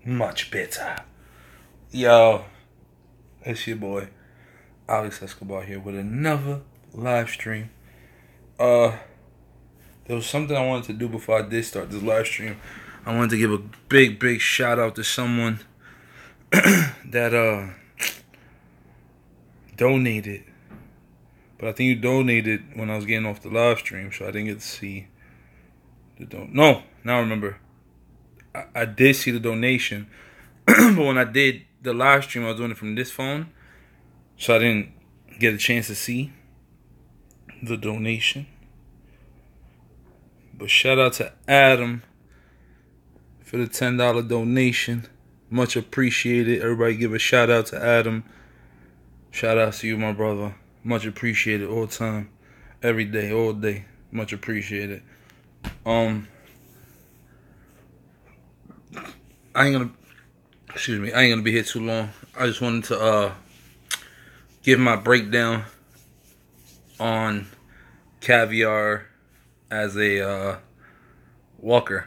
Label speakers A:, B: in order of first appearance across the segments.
A: much better. Yo, it's your boy Alex Escobar here with another live stream. There was something I wanted to do before I did start this live stream. I wanted to give a big shout out to someone that donated. But I think you donated when I was getting off the live stream, so I didn't get to see the No, now I remember. I did see the donation, but when I did the live stream, I was doing it from this phone, so I didn't get a chance to see the donation. But shout out to Adam for the $10 donation. Much appreciated. Everybody give a shout out to Adam. Shout out to you, my brother. Much appreciated all the time. Every day, all day. Much appreciated. I ain't gonna be here too long. I just wanted to give my breakdown on Caviar as a walker.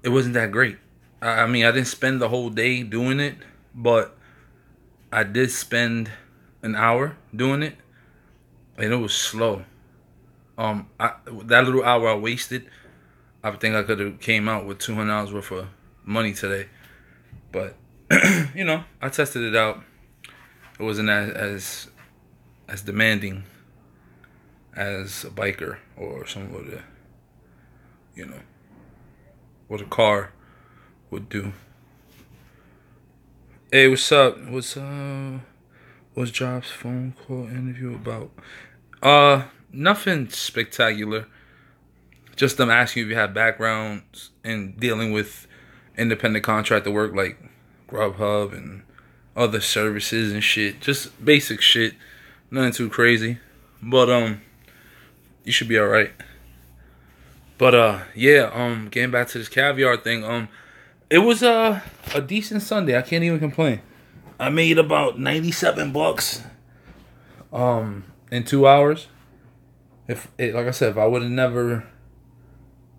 A: It wasn't that great. I mean, I didn't spend the whole day doing it, but I did spend an hour doing it, and it was slow. That little hour I wasted, I think I could have came out with $200 worth of money today. But you know, I tested it out. It wasn't as demanding as a biker or someone with a, you know, what a car would do. Hey, what's up? What's Jobs' phone call interview about? Nothing spectacular. Just them asking if you have backgrounds in dealing with independent contractor work like Grubhub and other services and shit. Just basic shit. Nothing too crazy. But you should be alright. But yeah, getting back to this Caviar thing, it was a decent Sunday. I can't even complain. I made about $97 in 2 hours. Like I said, if I would have never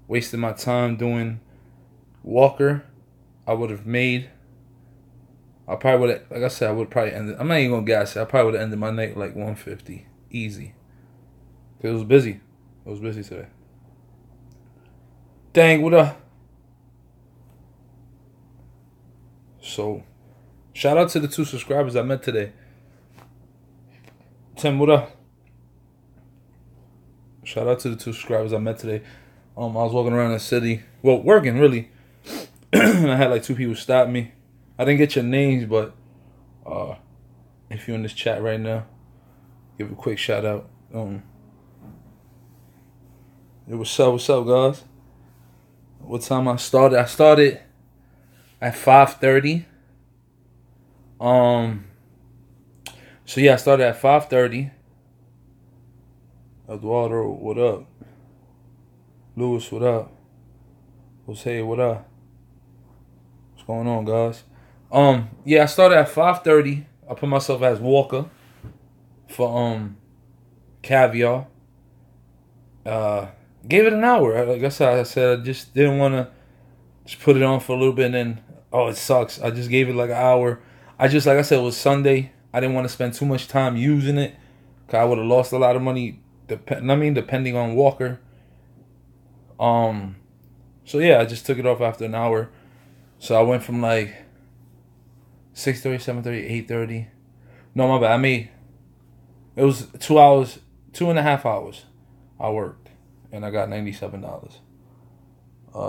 A: wasted my time doing Walker, I would have made. I probably would have, like I said, I would probably ended. I'm not even gonna gas it. I probably would have ended my night like 150, easy. Cause it was busy. It was busy today. Dang, what up? So, shout out to the 2 subscribers I met today. Tim, what up? Shout out to the 2 subscribers I met today. I was walking around the city, well, working really, and I had like 2 people stop me. I didn't get your names, but if you're in this chat right now, give a quick shout out. What's up, guys? What time I started? I started at 5:30. So yeah, I started at 5:30. Eduardo, what up? Lewis, what up? Jose, what up? What's going on, guys? Yeah, I started at 5:30. I put myself as Walker for Caviar. Gave it an hour. Like I said, I just didn't want to just put it on for a little bit and then, oh, it sucks. I just gave it like an hour. Like I said, it was Sunday. I didn't want to spend too much time using it, because I would have lost a lot of money, depending on Walker. So yeah, I just took it off after an hour. So I went from like 6:30, 7:30, 8:30. No, my bad. It was 2 hours, 2.5 hours I worked, and I got $97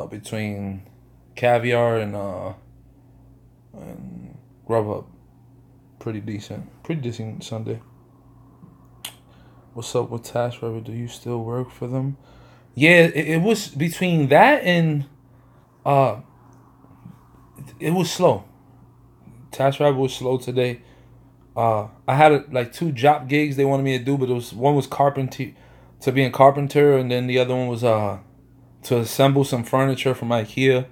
A: between Caviar and Grubhub. Pretty decent Sunday. What's up with Task Driver? Do you still work for them? Yeah, it was between that and it was slow. Task Driver was slow today. I had like 2 job gigs they wanted me to do, but one was to be a carpenter, and then the other one was to assemble some furniture from IKEA.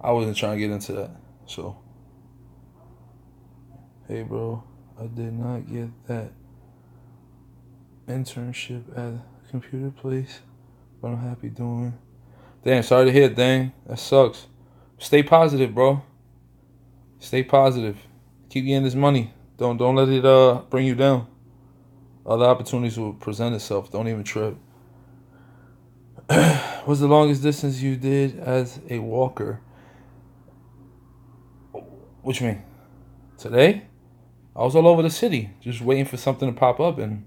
A: I wasn't trying to get into that. So, hey bro, I did not get that internship at a computer place, but I'm happy doing Damn, sorry to hear, dang. That sucks. Stay positive, bro. Stay positive. Keep getting this money. Don't let it bring you down. Other opportunities will present itself. Don't even trip. What's the longest distance you did as a walker? What you mean? Today? I was all over the city, just waiting for something to pop up, and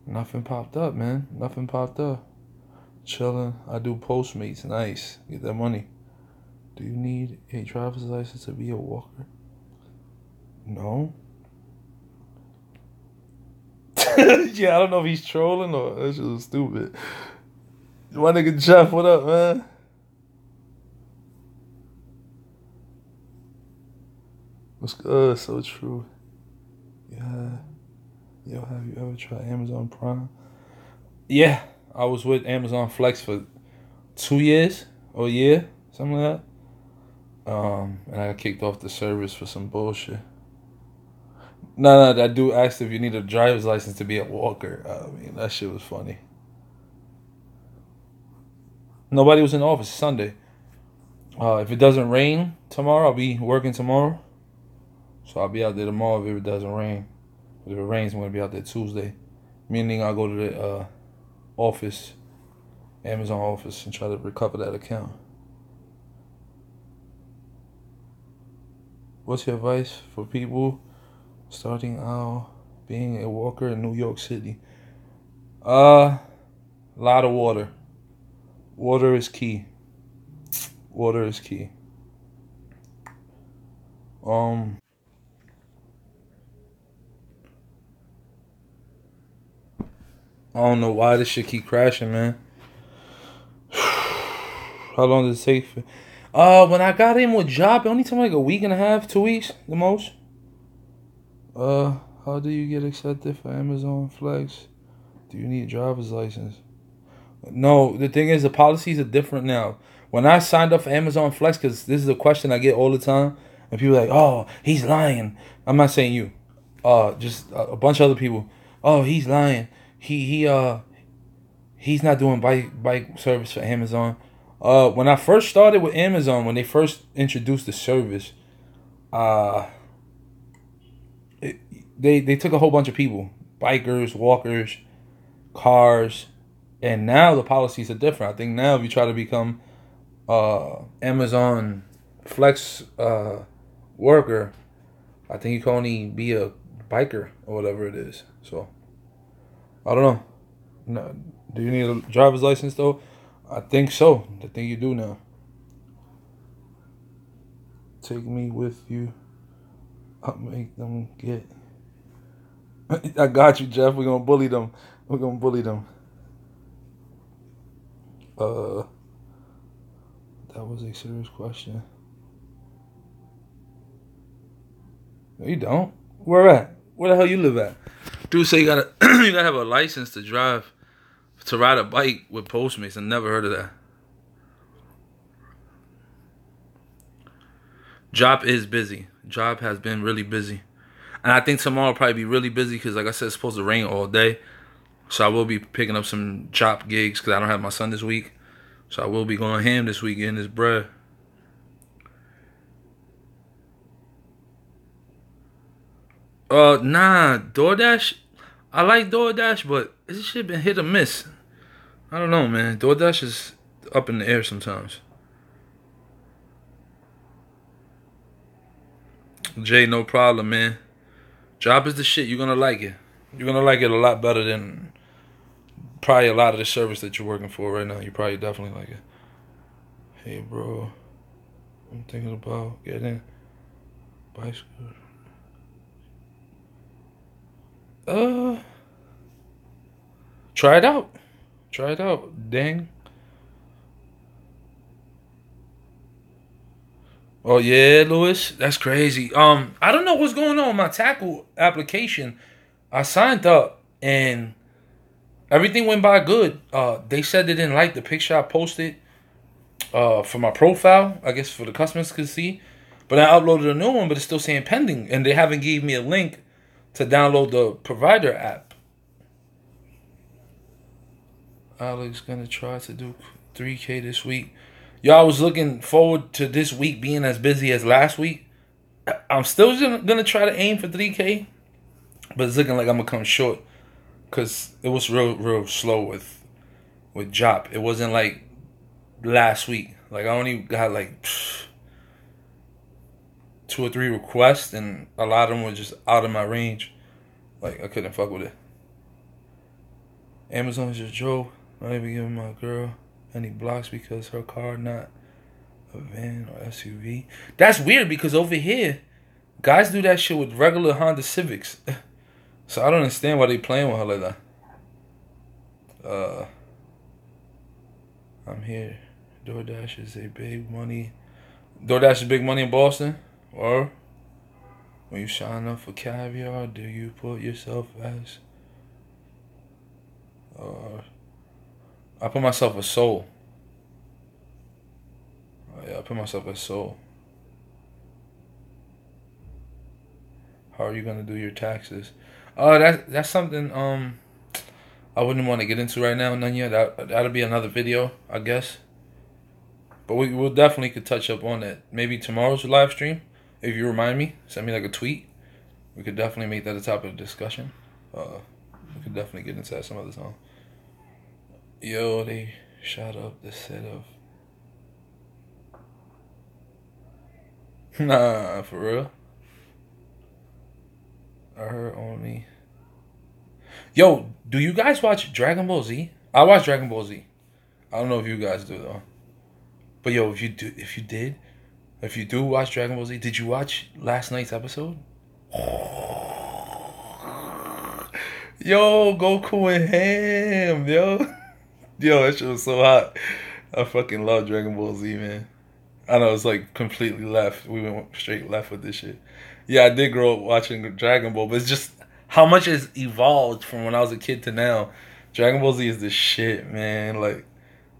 A: nothing popped up, man. Nothing popped up. Chilling. I do Postmates. Nice. Get that money. Do you need a driver's license to be a walker? No. Yeah, I don't know if he's trolling or that's just stupid. My nigga Jeff, what up, man? What's good? So true. Yeah. Yo, have you ever tried Amazon Prime? Yeah, I was with Amazon Flex for 2 years or a year, something like that. And I got kicked off the service for some bullshit. No, that dude asked if you need a driver's license to be a walker. I mean, that shit was funny. Nobody was in the office Sunday. If it doesn't rain tomorrow, I'll be working tomorrow. So I'll be out there tomorrow if it doesn't rain. If it rains, I'm going to be out there Tuesday. Meaning I'll go to the office, Amazon office, and try to recover that account. What's your advice for people starting out being a walker in New York City? A lot of water. Water is key. Water is key. I don't know why this shit keep crashing, man. How long does it take? When I got in with job, it only took like a week and a half, 2 weeks, the most. How do you get accepted for Amazon Flex? Do you need a driver's license? No, the thing is, the policies are different now. When I signed up for Amazon Flex, because this is a question I get all the time, and people are like, oh, he's lying. I'm not saying you. Just a bunch of other people. Oh, he's lying. He's not doing bike service for Amazon. When I first started with Amazon, when they first introduced the service, they took a whole bunch of people, bikers, walkers, cars, and now the policies are different. I think now if you try to become Amazon Flex worker, I think you can only be a biker or whatever it is. So I don't know. No, do you need a driver's license though? I think so. I think you do now. Take me with you. I'll make them get. I got you, Jeff. We're gonna bully them. We're gonna bully them. That was a serious question. No, you don't. Where at? Where the hell you live at? Dude say you gotta you gotta have a license to drive, to ride a bike with Postmates. I never heard of that. Job is busy. Job has been really busy. And I think tomorrow will probably be really busy because, like I said, it's supposed to rain all day. So I will be picking up some job gigs because I don't have my son this week. So I will be going ham this week getting this bread. Nah, DoorDash. I like DoorDash, but this shit been hit or miss. I don't know, man. DoorDash is up in the air sometimes. Jay, no problem, man. Job is the shit. You're gonna like it. You're gonna like it a lot better than probably a lot of the service that you're working for right now. You probably definitely like it. Hey, bro. I'm thinking about getting bicycle. Try it out. Try it out. Dang. Oh yeah, Lewis, that's crazy. I don't know what's going on with my tackle application. I signed up and everything went by good. They said they didn't like the picture I posted for my profile, I guess for the customers to see. But I uploaded a new one, but it's still saying pending, and they haven't gave me a link to download the provider app. Alex gonna try to do 3K this week. Yo, I was looking forward to this week being as busy as last week. I'm still gonna try to aim for 3K, but it's looking like I'm gonna come short because it was real slow with Jop. It wasn't like last week. Like I only got like 2 or 3 requests, and a lot of them were just out of my range. Like I couldn't fuck with it. Amazon just drove. Not even giving my girl any blocks because her car not a van or SUV. That's weird because over here, guys do that shit with regular Honda Civics. So I don't understand why they playing with her like that. I'm here. DoorDash is a big money. DoorDash is big money in Boston? Or when you sign up for Caviar, do you put yourself as... I put myself as Soul. Oh, yeah, I put myself as Soul. How are you gonna do your taxes? That's something I wouldn't want to get into right now. None yet. That'll be another video, I guess. But we'll definitely could touch up on that. Maybe tomorrow's live stream, if you remind me. Send me like a tweet. We could definitely make that a topic of discussion. We could definitely get into that some other time. Yo, they shot up the set of... Nah, for real? I heard only... Yo, do you guys watch Dragon Ball Z? I watch Dragon Ball Z. I don't know if you guys do though. But yo, if you do watch Dragon Ball Z, did you watch last night's episode? Yo, Goku and Ham, yo. Yo, that shit was so hot. I fucking love Dragon Ball Z, man. I know it's like completely left. We went straight left with this shit. Yeah, I did grow up watching Dragon Ball, but it's just how much has evolved from when I was a kid to now. Dragon Ball Z is the shit, man. Like,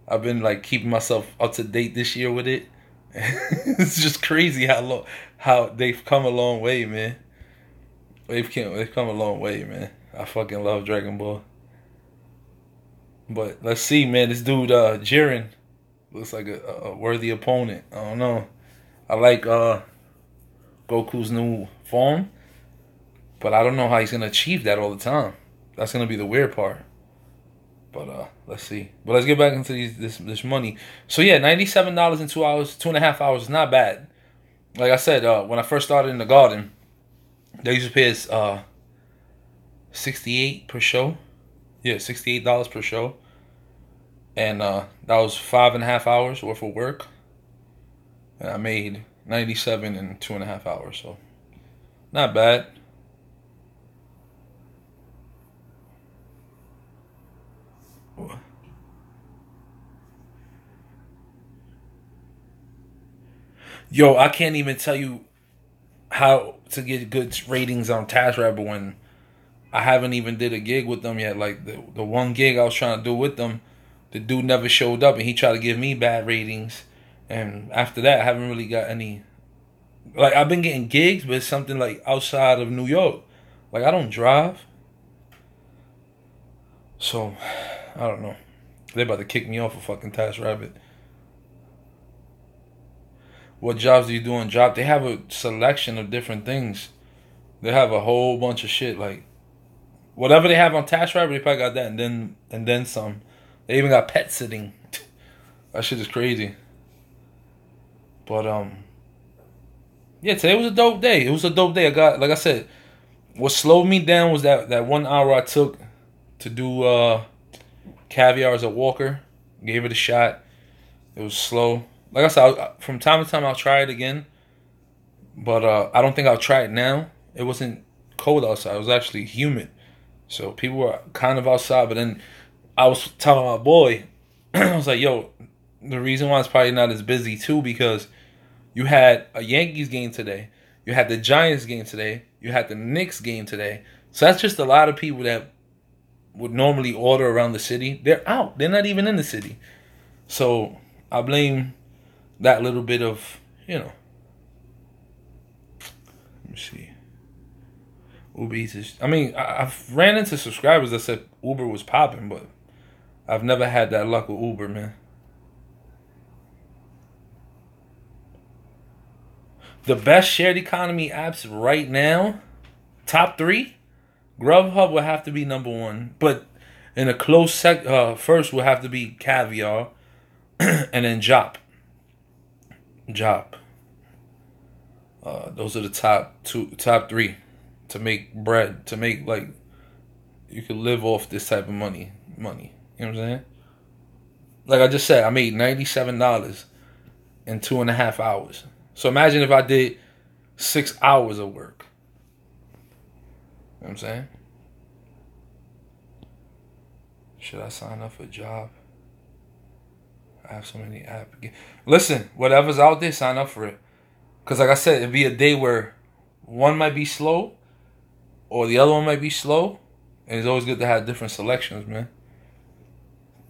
A: I've been like keeping myself up to date this year with it. It's just crazy how they've come a long way, man. They've come a long way, man. I fucking love Dragon Ball. But let's see, man. This dude, Jiren, looks like a worthy opponent. I don't know. I like Goku's new form, but I don't know how he's gonna achieve that all the time. That's gonna be the weird part. But let's see. But let's get back into this money. So yeah, $97 in 2 hours, 2.5 hours is not bad. Like I said, when I first started in the garden, they used to pay us $68 per show. Yeah, $68 per show. And that was 5.5 hours worth of work. And I made 97 in 2.5 hours, so not bad. Yo, I can't even tell you how to get good ratings on TaskRabbit when I haven't even did a gig with them yet. Like the one gig I was trying to do with them, the dude never showed up and he tried to give me bad ratings. And after that, I haven't really got any. Like, I've been getting gigs, but it's something like outside of New York. Like, I don't drive. So, I don't know. They're about to kick me off of fucking TaskRabbit. What jobs do you do on Job? They have a selection of different things. They have a whole bunch of shit. Like, whatever they have on TaskRabbit, they probably got that and then some. They even got pet sitting. That shit is crazy. But yeah, today was a dope day. It was a dope day. I got, like I said, what slowed me down was that 1 hour I took to do Caviar as a walker. Gave it a shot. It was slow. Like I said, from time to time I'll try it again. But I don't think I'll try it now. It wasn't cold outside. It was actually humid. So people were kind of outside. But then I was telling my boy, I was like, yo, the reason why it's probably not as busy too, because you had a Yankees game today. You had the Giants game today. You had the Knicks game today. So that's just a lot of people that would normally order around the city. They're out. They're not even in the city. So I blame that little bit of, you know. Let me see. Uber Eats is, I mean, I've ran into subscribers that said Uber was popping, but I've never had that luck with Uber, man. The best shared economy apps right now, top 3, Grubhub would have to be number 1, but in a close first would have to be Caviar, and then Jop. Those are the top 3 to make bread, to make like you could live off this type of money. You know what I'm saying? Like I just said, I made $97 in 2.5 hours. So imagine if I did 6 hours of work. You know what I'm saying? Should I sign up for a job? I have so many apps. Listen, whatever's out there, sign up for it. Because like I said, it'd be a day where one might be slow or the other one might be slow. And it's always good to have different selections, man.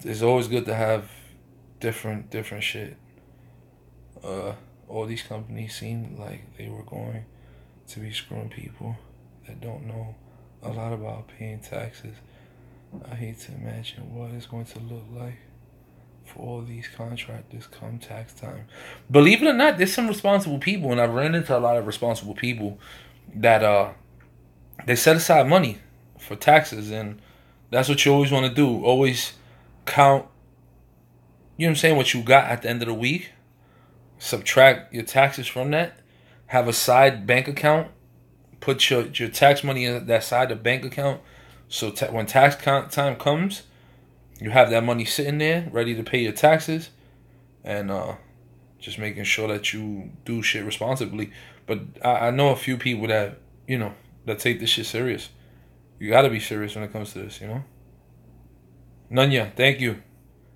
A: It's always good to have different shit. All these companies seem like they were going to be screwing people that don't know a lot about paying taxes. I hate to imagine what it's going to look like for all these contractors come tax time. Believe it or not, there's some responsible people, and I've ran into a lot of responsible people that they set aside money for taxes, and that's what you always want to do. Always count, you know what I'm saying, what you got at the end of the week. Subtract your taxes from that. Have a side bank account. Put your tax money in that side of bank account. So when tax time comes, you have that money sitting there ready to pay your taxes. And just making sure that you do shit responsibly. But I know a few people that, you know, that take this shit serious. You got to be serious when it comes to this, you know. Nunya, thank you.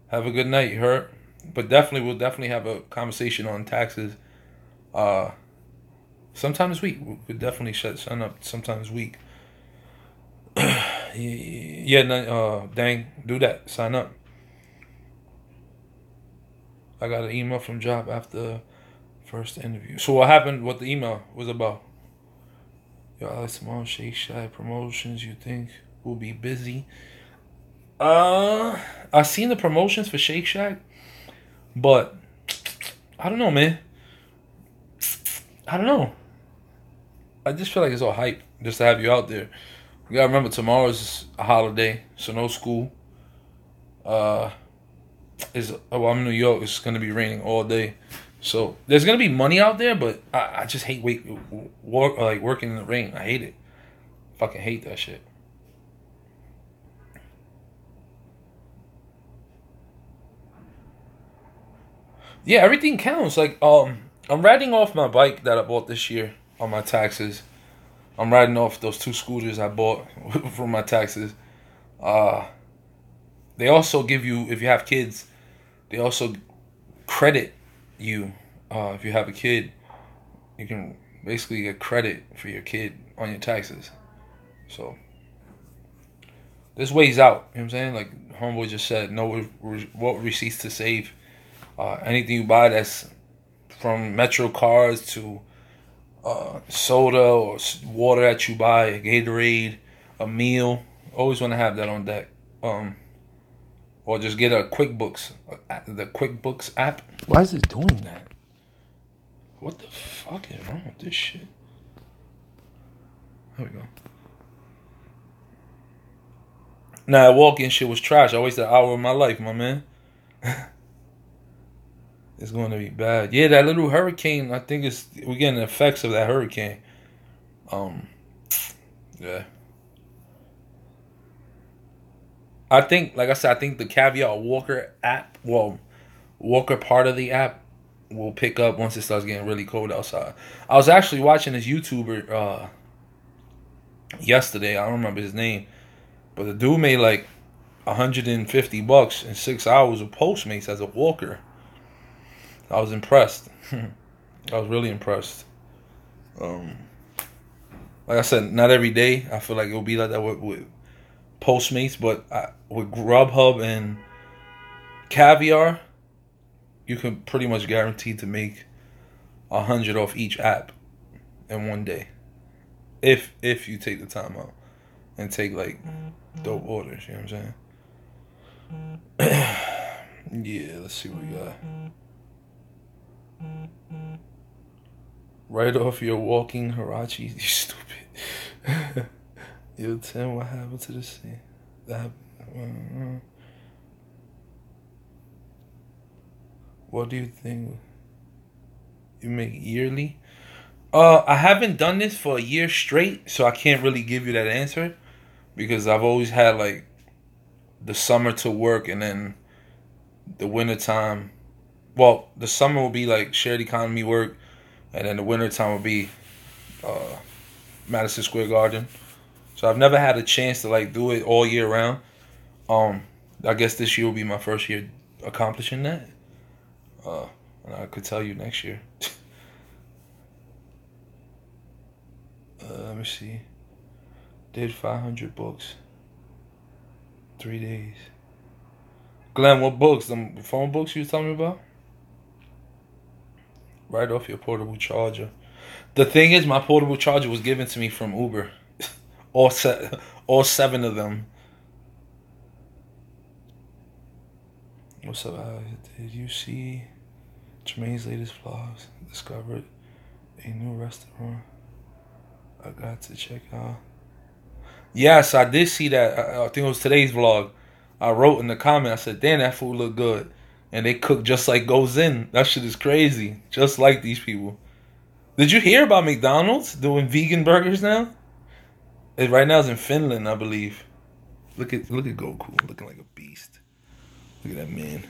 A: Have a good night, you heard? But we'll definitely have a conversation on taxes sometime this week. We could definitely sign up sometime this week. Dang, do that. Sign up. I got an email from Job after first interview. So what happened, what the email was about? Yo, Alex, tomorrow, Shake Shack promotions, you think we'll be busy? I seen the promotions for Shake Shack, but I don't know, man. I don't know. I just feel like it's all hype just to have you out there. You gotta remember, tomorrow's a holiday, so no school. I'm in New York. It's gonna be raining all day, so there's gonna be money out there. But I just hate working in the rain. I hate it. Fucking hate that shit. Yeah, everything counts. Like I'm riding off my bike that I bought this year on my taxes. I'm riding off those 2 scooters I bought from my taxes. They also give you, if you have kids, they also credit you. If you have a kid, you can basically get credit for your kid on your taxes. So this weighs out. You know what I'm saying? Like homeboy just said, know what receipts to save. Anything you buy that's from Metro cards to soda or water that you buy, a Gatorade, a meal, always want to have that on deck. Or just get a QuickBooks, the QuickBooks app. Why is it doing that? What the fuck is wrong with this shit? There we go. Nah, that walk-in shit was trash. I wasted an hour of my life, my man. It's going to be bad. Yeah, that little hurricane, I think we're getting the effects of that hurricane. Yeah. I think, like I said, I think the Caviar Walker app, Walker part of the app will pick up once it starts getting really cold outside. I was actually watching this YouTuber yesterday. I don't remember his name. But the dude made like $150 in 6 hours of Postmates as a walker. I was impressed. I was really impressed. Like I said, not every day. I feel like it'll be like that with Postmates, but with Grubhub and Caviar, you can pretty much guarantee to make 100 off each app in one day, if you take the time out and take like dope orders. You know what I'm saying? Yeah, let's see what we got. Right off your walking Hirachi, you stupid. Yo, Tim, what happened to this thing? What do you think you make yearly? I haven't done this for a year straight, so I can't really give you that answer because I've always had like the summer to work and then the winter time. Well, the summer will be like shared economy work, and then the winter time will be Madison Square Garden. So I've never had a chance to like do it all year round. I guess this year will be my first year accomplishing that. And I could tell you next year. Let me see. Did 500 books. 3 days. Glenn, what books? The phone books you was telling me about? Right off your portable charger. The thing is, my portable charger was given to me from Uber. all 7 of them. What's up? Did you see Jermaine's latest vlogs? Discovered a new restaurant I got to check out. Yes, I did see that. I think it was today's vlog. I wrote in the comment, I said, damn, that food look good. And they cook just like goes in. That shit is crazy. Just like these people. Did you hear about McDonald's doing vegan burgers now? Right now it's in Finland, I believe. Look at Goku looking like a beast. Look at that man.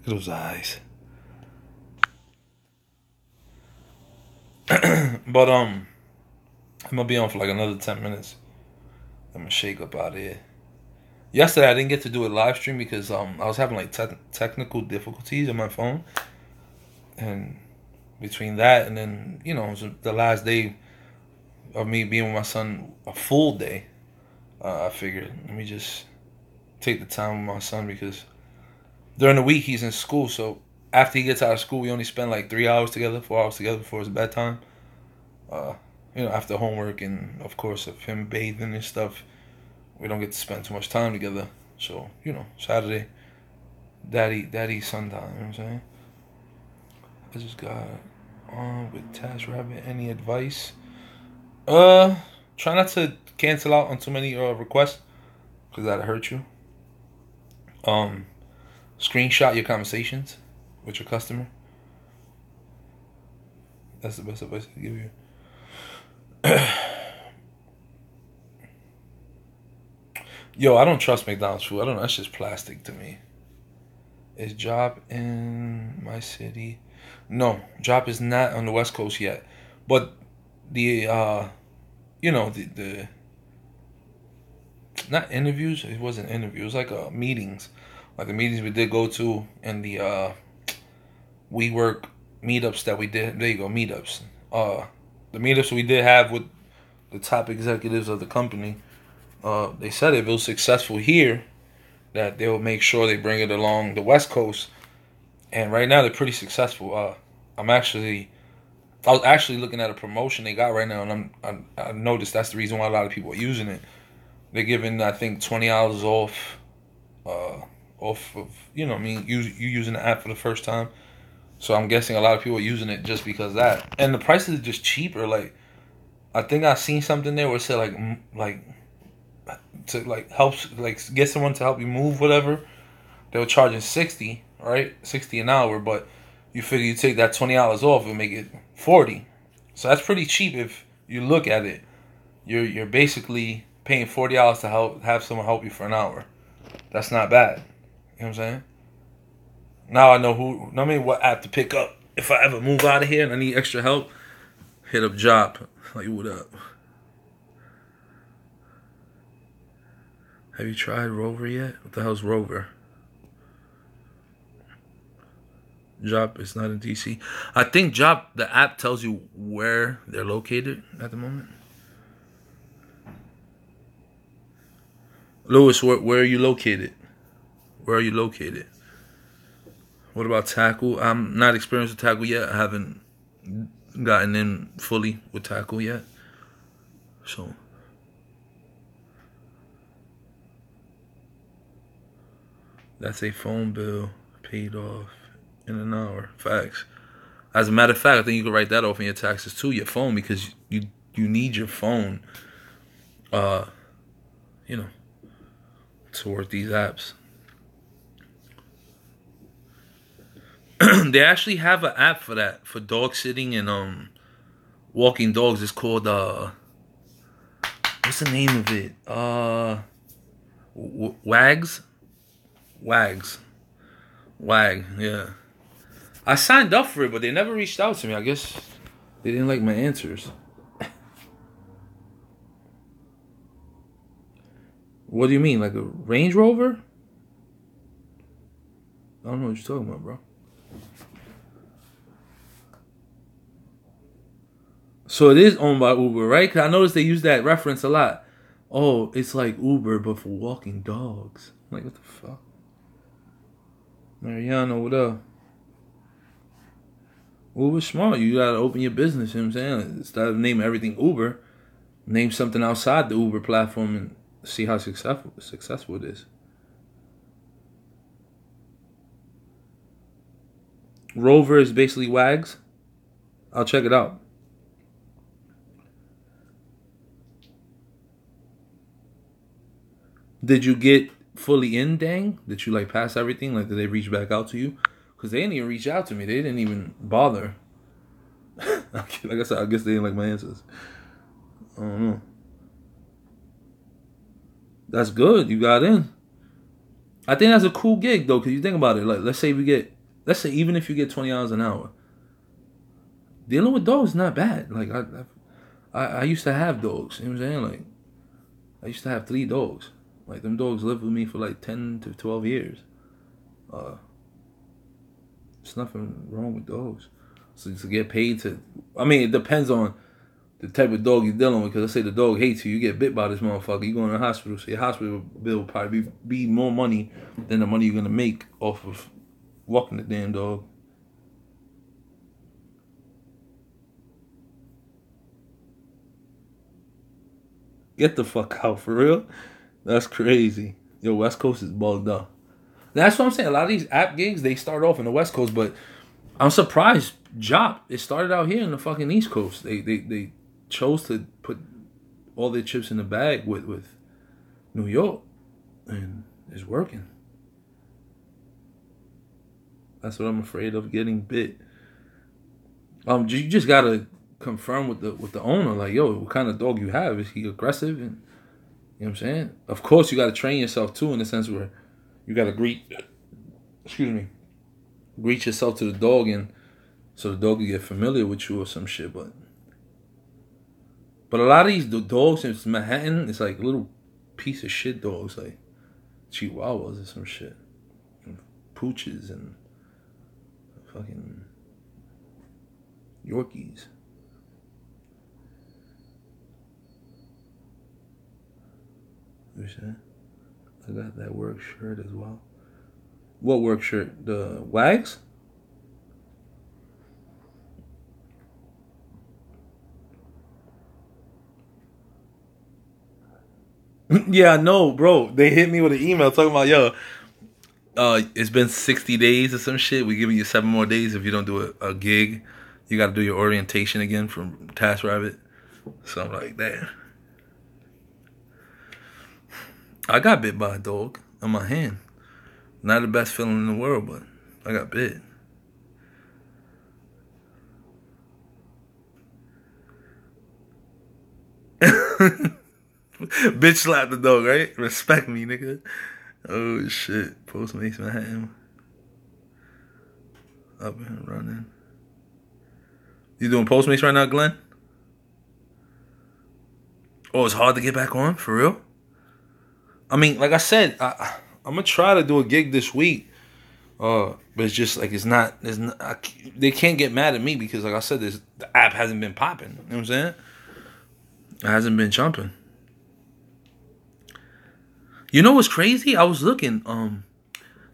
A: Look at those eyes. But I'm gonna be on for like another 10 minutes. I'm gonna shake up out of here. Yesterday I didn't get to do a live stream because I was having like technical difficulties on my phone, and between that and then it was the last day of me being with my son, a full day. I figured let me just take the time with my son because during the week he's in school. So after he gets out of school, we only spend like 3 hours together, 4 hours together before his bedtime. After homework and of course of him bathing and stuff, we don't get to spend too much time together. So, Saturday, daddy, son time, you know what I'm saying? I just got on with Task Rabbit. Any advice? Try not to cancel out on too many requests, because that'll hurt you. Screenshot your conversations with your customer. That's the best advice I can give you. Yo, I don't trust McDonald's food. I don't know. That's just plastic to me. Is Job in my city? No, Job is not on the West Coast yet. But the not interviews. It wasn't interviews. It was like meetings, like the meetings we did go to, and the WeWork meetups that we did. There you go, meetups. The meetups we did have with the top executives of the company. They said if it was successful here, that they will make sure they bring it along the West Coast. And right now they're pretty successful. I was actually looking at a promotion they got right now, and I noticed that's the reason why a lot of people are using it. They're giving, I think, $20 off of you using the app for the first time. So I'm guessing a lot of people are using it just because of that. And the prices are just cheaper. Like, I think I seen something there where it said like to like get someone to help you move, whatever. They were charging $60, right? $60 an hour, but you figure you take that $20 off and make it $40. So that's pretty cheap if you look at it. You're basically paying $40 to have someone help you for an hour. That's not bad. You know what I'm saying? Now I know what app to pick up. If I ever move out of here and I need extra help, hit up Job. Like, what up? Have you tried Rover yet? What the hell's Rover? Job is not in DC. I think Job, the app tells you where they're located at the moment. Lewis, where are you located? Where are you located? What about Tackle? I'm not experienced with Tackle yet. I haven't gotten in fully with Tackle yet. So that's a phone bill paid off in an hour. Facts. As a matter of fact, I think you can write that off in your taxes too, your phone, because you need your phone, you know, to work these apps. They actually have an app for that, for dog sitting and walking dogs. It's called what's the name of it? Wags, Wag. Yeah, I signed up for it, but they never reached out to me. I guess they didn't like my answers. What do you mean, like a Range Rover? I don't know what you're talking about, bro. So it is owned by Uber, right? Because I noticed they use that reference a lot. Oh, it's like Uber, but for walking dogs. I'm like, what the fuck? Mariano, what up? Uber's smart. You gotta open your business, you know what I'm saying? Instead of naming everything Uber, name something outside the Uber platform and see how successful it is. Rover is basically Wags. I'll check it out. Did you get fully in, Dang? Did you like pass everything? Like, did they reach back out to you? Because they didn't even reach out to me. They didn't even bother. Like I said, I guess they didn't like my answers. I don't know. That's good. You got in. I think that's a cool gig though, because you think about it. Like, let's say even if you get $20 an hour, dealing with dogs is not bad. Like I used to have dogs. You know what I'm saying? Like, I used to have 3 dogs. Like, them dogs lived with me for like 10 to 12 years. There's nothing wrong with dogs. So to get paid to, I mean, it depends on the type of dog you're dealing with. Because let's say the dog hates you, you get bit by this motherfucker, you go in the hospital. So your hospital bill will probably be more money than the money you're gonna make off of walking the damn dog. Get the fuck out, for real? That's crazy. Yo, West Coast is bugged up. That's what I'm saying. A lot of these app gigs, they start off in the West Coast, but I'm surprised Jop, it started out here in the fucking East Coast. They chose to put all their chips in the bag with New York, and it's working. That's what I'm afraid of, getting bit. You just gotta confirm with the owner, like, yo, what kind of dog you have? Is he aggressive? And you know what I'm saying? Of course, you gotta train yourself too, in the sense where you gotta greet yourself to the dog, and so the dog can get familiar with you or some shit. But a lot of these dogs in Manhattan, it's like little piece of shit dogs, like Chihuahuas or some shit, and Pooches and fucking Yorkies. I got that work shirt as well. What work shirt? The Wags? Yeah, I know, bro. They hit me with an email talking about, yo, it's been 60 days or some shit. We're giving you 7 more days if you don't do a gig. You got to do your orientation again from TaskRabbit. Something like that. I got bit by a dog on my hand. Not the best feeling in the world, but I got bit. Bitch slapped the dog, right? Respect me, nigga. Oh, shit. Postmates Manhattan. Up and running. You doing Postmates right now, Glenn? Oh, it's hard to get back on? For real? I mean, like I said, I'm going to try to do a gig this week. But it's just like, they can't get mad at me because, like I said, the app hasn't been popping. You know what I'm saying? It hasn't been jumping. You know what's crazy? I was looking.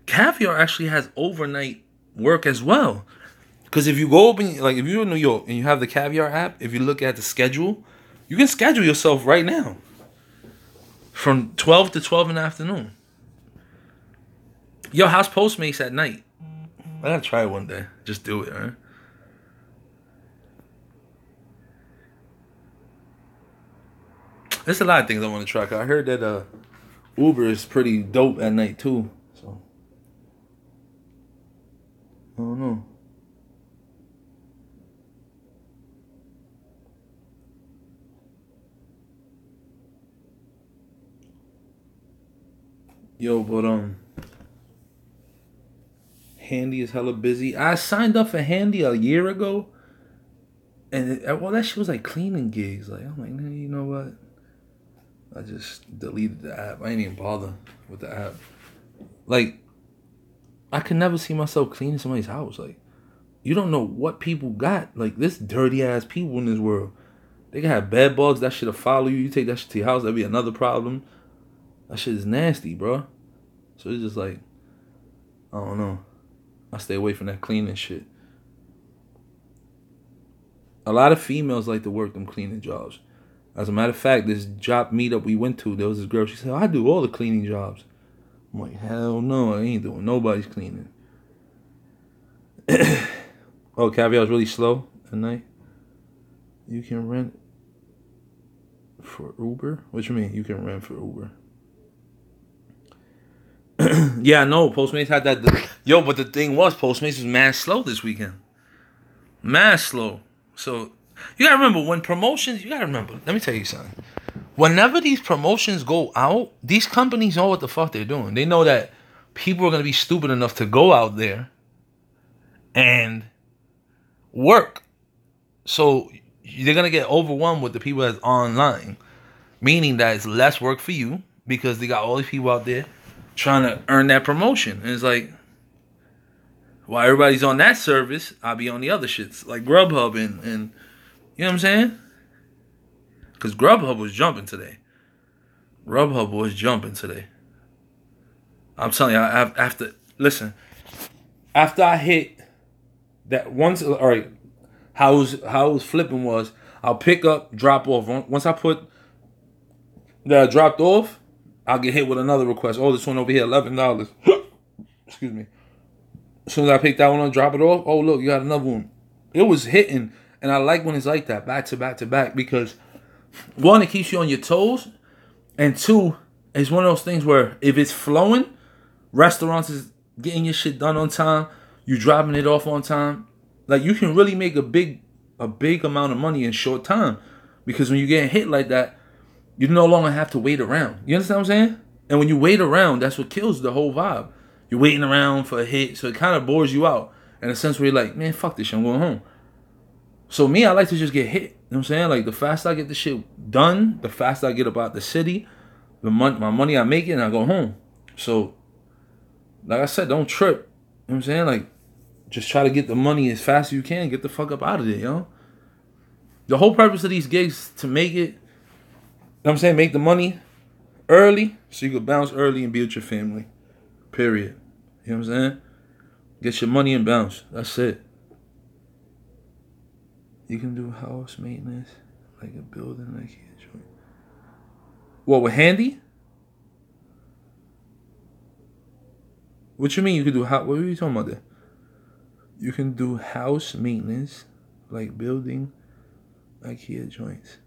A: Caviar actually has overnight work as well. Because if you go open, like if you're in New York and you have the Caviar app, if you look at the schedule, you can schedule yourself right now. From 12 to 12 in the afternoon. Yo, how's Postmates at night? I gotta try it one day. Just do it, right? There's a lot of things I want to try. I heard that Uber is pretty dope at night too. So I don't know. Yo, but Handy is hella busy. I signed up for Handy a year ago, and well, that shit was like cleaning gigs. Like I'm like, nah, you know what? I just deleted the app. I ain't even bother with the app. Like, I could never see myself cleaning somebody's house. Like, you don't know what people got. Like, this dirty ass people in this world. They can have bed bugs. That shit'll follow you. You take that shit to your house, that'd be another problem. That shit is nasty, bro. So it's just like, I don't know. I stay away from that cleaning shit. A lot of females like to work them cleaning jobs. As a matter of fact, this job meetup we went to, there was this girl, she said, I do all the cleaning jobs. I'm like, hell no, I ain't doing nobody's cleaning. Oh, Caviar is really slow at night. You can rent for Uber? What you mean, you can rent for Uber? Yeah, I know, Postmates had that. Yo, but the thing was, Postmates was mad slow this weekend. Mad slow. So, you gotta remember, when promotions, let me tell you something. Whenever these promotions go out, these companies know what the fuck they're doing. They know that people are gonna be stupid enough to go out there and work. So, they're gonna get overwhelmed with the people that's online. Meaning that it's less work for you because they got all these people out there trying to earn that promotion. And it's like, while everybody's on that service, I'll be on the other shits. Like Grubhub and you know what I'm saying? Because Grubhub was jumping today. I'm telling you, after I hit that once, all right, how it was flipping was, I'll pick up, drop off. Once I put that I dropped off, I'll get hit with another request. Oh, this one over here, $11. Excuse me. As soon as I pick that one up, drop it off. Oh, look, you got another one. It was hitting. And I like when it's like that, back to back to back. Because, one, it keeps you on your toes. And two, it's one of those things where if it's flowing, restaurants is getting your shit done on time. You dropping it off on time. Like, you can really make a big amount of money in short time. Because when you get hit like that, you no longer have to wait around. You understand what I'm saying? And when you wait around, that's what kills the whole vibe. You're waiting around for a hit, so it kind of bores you out. In a sense where you're like, man, fuck this shit, I'm going home. So me, I like to just get hit. You know what I'm saying? Like, the faster I get this shit done, the faster I get about the city, my money I make it, and I go home. So, like I said, don't trip. You know what I'm saying? Like, just try to get the money as fast as you can. Get the fuck up out of there, yo. The whole purpose of these gigs to make it, you know what I'm saying, make the money early so you can bounce early and be with your family. Period. You know what I'm saying? Get your money and bounce. That's it. You can do house maintenance like a building, like here. What, with Handy? What you mean you can do house? What are you talking about there? You can do house maintenance like building IKEA joints.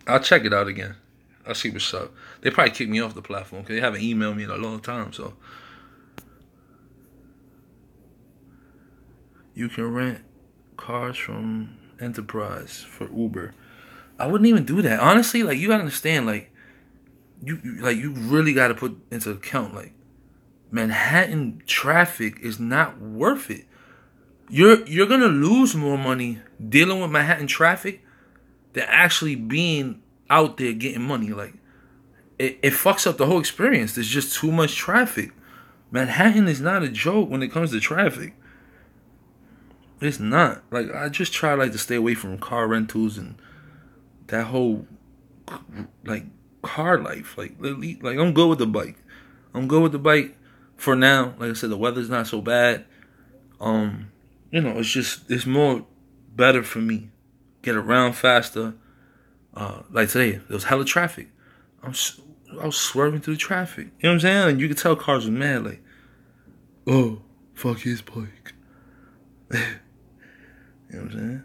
A: I'll check it out again. I'll see what's up. They probably kicked me off the platform because they haven't emailed me in a long time. So you can rent cars from Enterprise for Uber. I wouldn't even do that. Honestly, like, you gotta understand, like, you really gotta put into account, like, Manhattan traffic is not worth it. You're gonna lose more money dealing with Manhattan traffic than actually being out there getting money. Like, it fucks up the whole experience. There's just too much traffic. Manhattan is not a joke when it comes to traffic. It's not. Like, I just try, like, to stay away from car rentals and that whole, like, car life. Like, I'm good with the bike. For now. Like I said, the weather's not so bad. You know, it's more better for me. Get around faster. Like today, there was hella traffic. I was swerving through the traffic. You know what I'm saying? And you could tell cars were mad. Like, oh, fuck his bike. You know what I'm saying?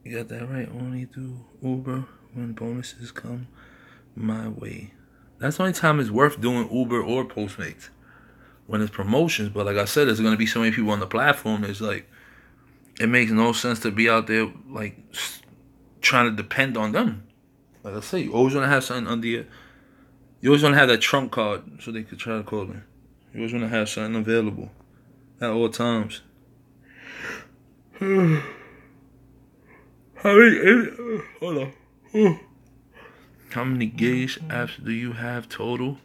A: You got that right. Only do Uber when bonuses come my way. That's the only time it's worth doing Uber or Postmates. When it's promotions. But like I said, there's going to be so many people on the platform. It's like, it makes no sense to be out there like trying to depend on them. Like I say, you always want to have something under your... You always want to have that trump card so they could try to call me. You always want to have something available at all times. How many... Hold on. How many Gauge apps do you have total?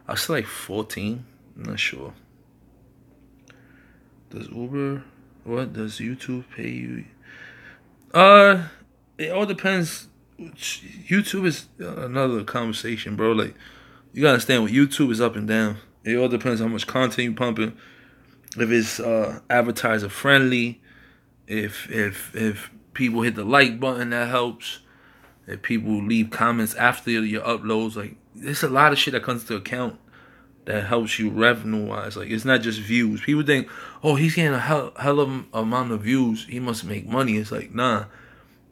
A: I say like 14. I'm not sure. Does Uber... What does YouTube pay you? It all depends. YouTube is another conversation, bro. Like, you gotta understand what YouTube is up and down. It all depends how much content you pumping. If it's advertiser friendly, if people hit the like button, that helps. If people leave comments after your uploads, like, there's a lot of shit that comes into account that helps you revenue wise. Like, it's not just views. People think, oh, he's getting a hell of amount of views, he must make money. It's like, nah.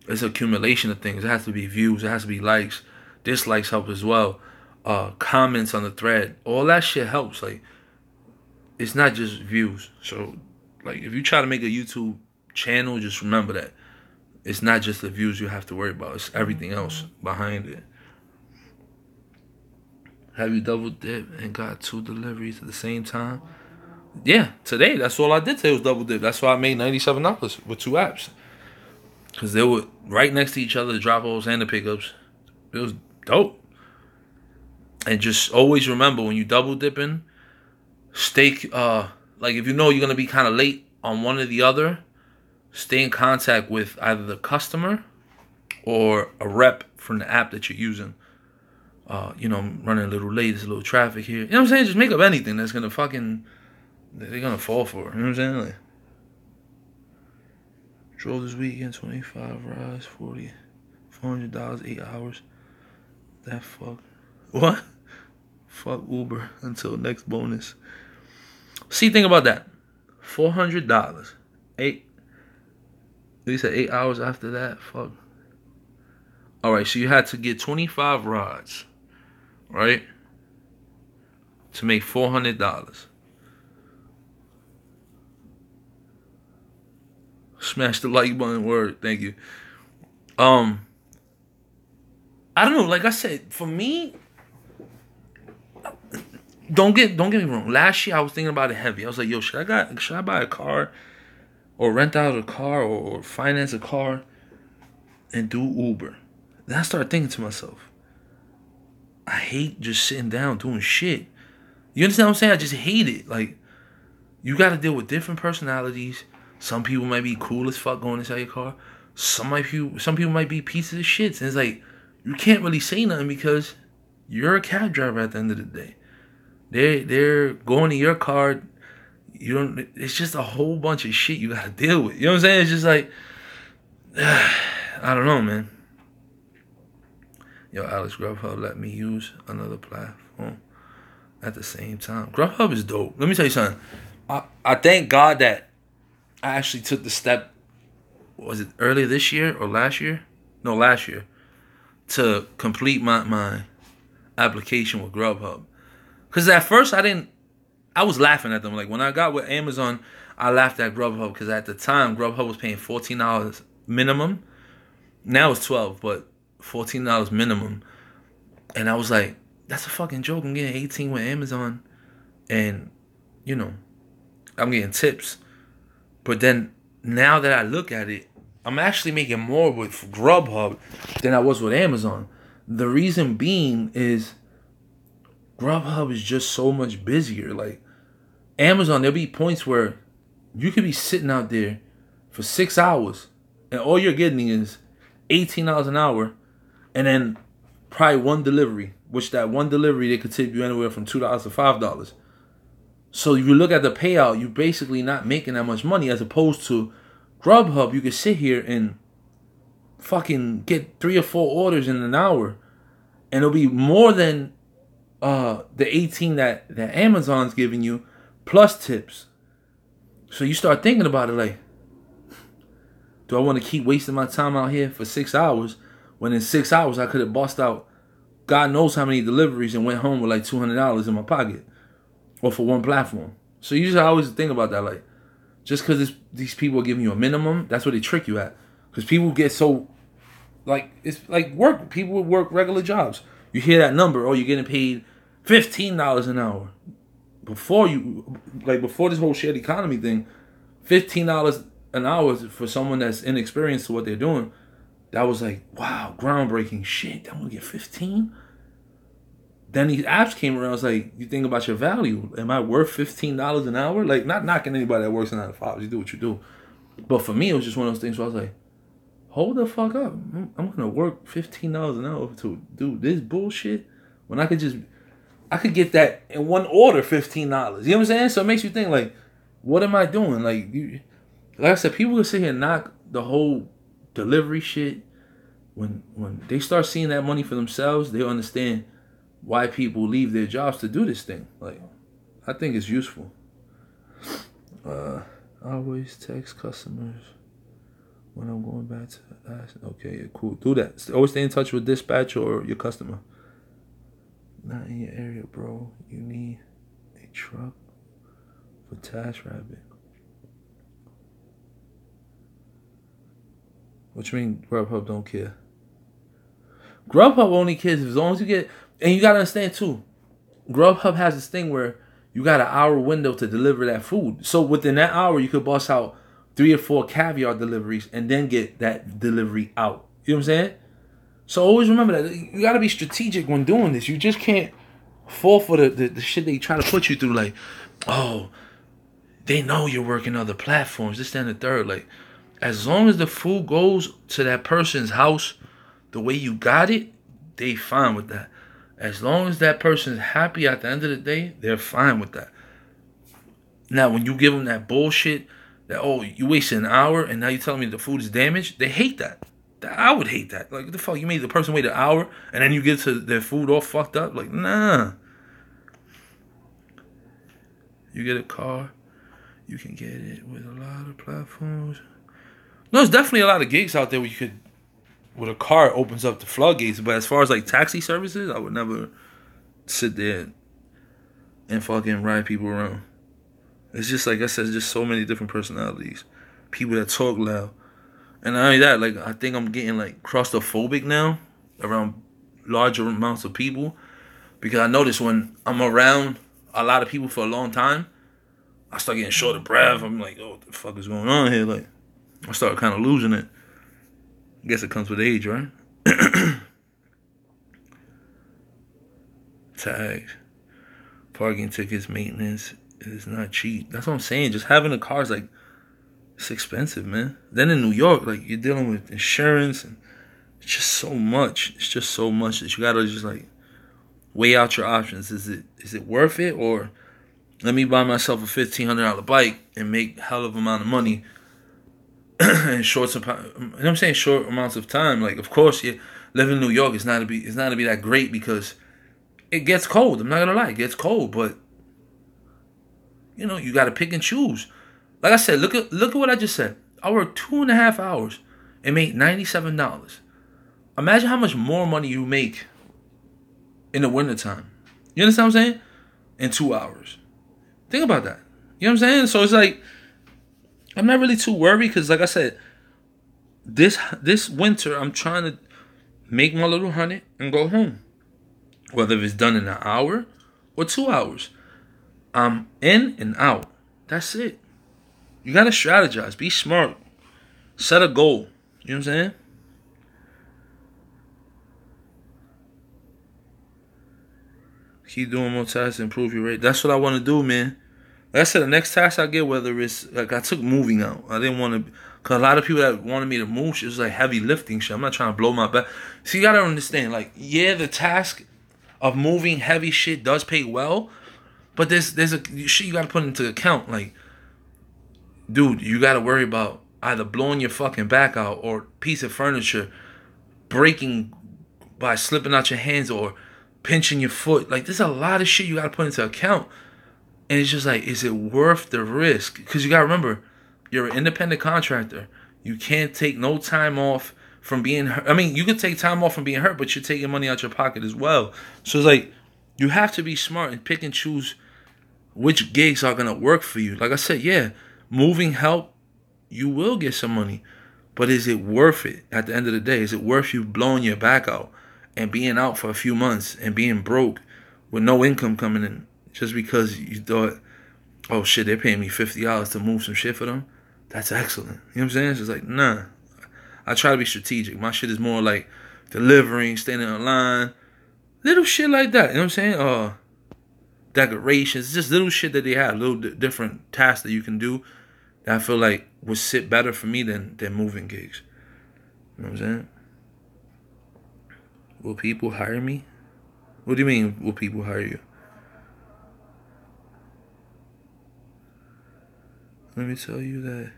A: It's an accumulation of things. It has to be views. It has to be likes. Dislikes help as well. Comments on the thread. All that shit helps. Like, it's not just views. So, like, if you try to make a YouTube channel, just remember that it's not just the views you have to worry about. It's everything else behind it. Have you double dipped and got 2 deliveries at the same time? Yeah, today. That's all I did today was double dip. That's why I made $97 with 2 apps. Because they were right next to each other, the drop-offs and the pickups. It was dope. And just always remember, when you double dipping, stay, like, if you know you're going to be kind of late on one or the other, stay in contact with either the customer or a rep from the app that you're using. You know, I'm running a little late, there's a little traffic here. You know what I'm saying? Just make up anything that's going to fucking, they're going to fall for. You know what I'm saying? Like, drove this weekend, 25 rides, $400, 8 hours. That fuck. What? Fuck Uber until next bonus. See, think about that. $400. 8. You said 8 hours after that? Fuck. Alright, so you had to get 25 rides, right? To make $400. Smash the like button. Word. Thank you. I don't know. Like I said, for me, don't get me wrong. Last year I was thinking about it heavy. I was like, yo, should I buy a car or rent out a car or finance a car and do Uber? Then I started thinking to myself, I hate just sitting down doing shit. You understand what I'm saying? I just hate it. Like, you got to deal with different personalities. Some people might be cool as fuck going inside your car. Some people might be pieces of shit. And it's like, you can't really say nothing because you're a cab driver at the end of the day. They're going to your car. You don't. It's just a whole bunch of shit you gotta deal with. You know what I'm saying? It's just like, I don't know, man. Yo, Alex, Grubhub let me use another platform at the same time. Grubhub is dope. Let me tell you something. I thank God that I actually took the step. Was it earlier this year or last year? No, last year. To complete my application with Grubhub. Because at first I was laughing at them. Like, when I got with Amazon, I laughed at Grubhub because at the time, Grubhub was paying $14 minimum. Now it's $12, but $14 minimum. And I was like, that's a fucking joke. I'm getting 18 with Amazon. And, you know, I'm getting tips. But then, now that I look at it, I'm actually making more with Grubhub than I was with Amazon. The reason being is Grubhub is just so much busier. Like, Amazon, there'll be points where you could be sitting out there for 6 hours and all you're getting is $18 an hour and then probably one delivery, which that one delivery, they could tip you anywhere from $2 to $5. So if you look at the payout, you're basically not making that much money, as opposed to Grubhub. You could sit here and fucking get 3 or 4 orders in an hour and it'll be more than the 18 that Amazon's giving you, plus tips. So you start thinking about it like, Do I want to keep wasting my time out here for 6 hours when in 6 hours I could have bossed out God knows how many deliveries and went home with like $200 in my pocket, or for one platform? So you just always think about that, like, just because these people are giving you a minimum, that's what they trick you at. Because people get so, like, it's like work. People would work regular jobs. You hear that number, oh, you're getting paid $15 an hour. Before this whole shared economy thing, $15 an hour for someone that's inexperienced to what they're doing, that was like, wow, groundbreaking shit. I'm gonna get 15. Then these apps came around. I was like, you think about your value. Am I worth $15 an hour? Like, not knocking anybody that works in 9 to 5. You do what you do. But for me, it was just one of those things where I was like, hold the fuck up. I'm gonna work $15 an hour to do this bullshit when I could get that in one order, $15. You know what I'm saying? So it makes you think, like, what am I doing? Like I said, people can sit here and knock the whole delivery shit. When they start seeing that money for themselves, they'll understand why people leave their jobs to do this thing. Like, I think it's useful. Always text customers when I'm going back to ask. Okay, yeah, cool. Do that. Always stay in touch with dispatch or your customer. Not in your area, bro. You need a truck for TaskRabbit. What you mean Grubhub don't care? Grubhub only cares as long as you get... And you got to understand, too, Grubhub has this thing where you got an hour window to deliver that food. So within that hour, you could bust out 3 or 4 Caviar deliveries and then get that delivery out. You know what I'm saying? So always remember that. You got to be strategic when doing this. You just can't fall for the shit they try to put you through. Like, oh, they know you're working other platforms. This, that, and the third. Like, as long as the food goes to that person's house the way you got it, they fine with that. As long as that person's happy at the end of the day, they're fine with that. Now, when you give them that bullshit, that, oh, you wasted an hour and now you're telling me the food is damaged, they hate that. I would hate that. Like, what the fuck? You made the person wait an hour and then you get to their food all fucked up? Like, nah. You get a car, you can get it with a lot of platforms. No, there's definitely a lot of gigs out there where you could, with a car, it opens up the floodgates. But as far as like taxi services, I would never sit there and fucking ride people around. It's just, like I said, just so many different personalities. People that talk loud. And not only that, like, I think I'm getting like claustrophobic now around larger amounts of people. Because I notice when I'm around a lot of people for a long time, I start getting short of breath. I'm like, oh, what the fuck is going on here? Like, I start kind of losing it. I guess it comes with age, right? Tags, parking tickets, maintenance. It is not cheap. That's what I'm saying. Just having a car is like, it's expensive, man. Then in New York, like, you're dealing with insurance and it's just so much. It's just so much that you gotta just like weigh out your options. Is it worth it, or let me buy myself a $1,500 bike and make hell of amount of money in short amounts of time? Like, of course, you live in New York. It's not to be that great because it gets cold. I'm not gonna lie, it gets cold, but you know, you gotta pick and choose. Like I said, look at what I just said. I worked 2.5 hours and made $97. Imagine how much more money you make in the wintertime. You understand what I'm saying? In 2 hours. Think about that. You know what I'm saying? So it's like, I'm not really too worried because, like I said, this winter I'm trying to make my little 100 and go home. Whether it's done in an hour or 2 hours. I'm in and out. That's it. You gotta strategize. Be smart. Set a goal. You know what I'm saying? Keep doing more tasks, improve your rate. That's what I want to do, man. Like I said, the next task I get, whether it's, like, I took moving out. I didn't want to, because a lot of people that wanted me to move, it was like heavy lifting shit. I'm not trying to blow my back. So you got to understand, like, yeah, the task of moving heavy shit does pay well, but there's a shit you got to put into account. Like, dude, you got to worry about either blowing your fucking back out or piece of furniture breaking by slipping out your hands or pinching your foot. Like, there's a lot of shit you got to put into account. And it's just like, is it worth the risk? Because you got to remember, you're an independent contractor. You can't take no time off from being hurt. I mean, you could take time off from being hurt, but you're taking money out your pocket as well. So it's like, you have to be smart and pick and choose which gigs are going to work for you. Like I said, yeah, moving help, you will get some money. But is it worth it at the end of the day? Is it worth you blowing your back out and being out for a few months and being broke with no income coming in just because you thought, oh shit, they're paying me $50 to move some shit for them? That's excellent. You know what I'm saying? It's just like, nah. I try to be strategic. My shit is more like delivering, standing in line, little shit like that. You know what I'm saying? Decorations, just little shit that they have, little different tasks that you can do that I feel like would sit better for me than moving gigs. You know what I'm saying? Will people hire me? What do you mean, will people hire you? Let me tell you that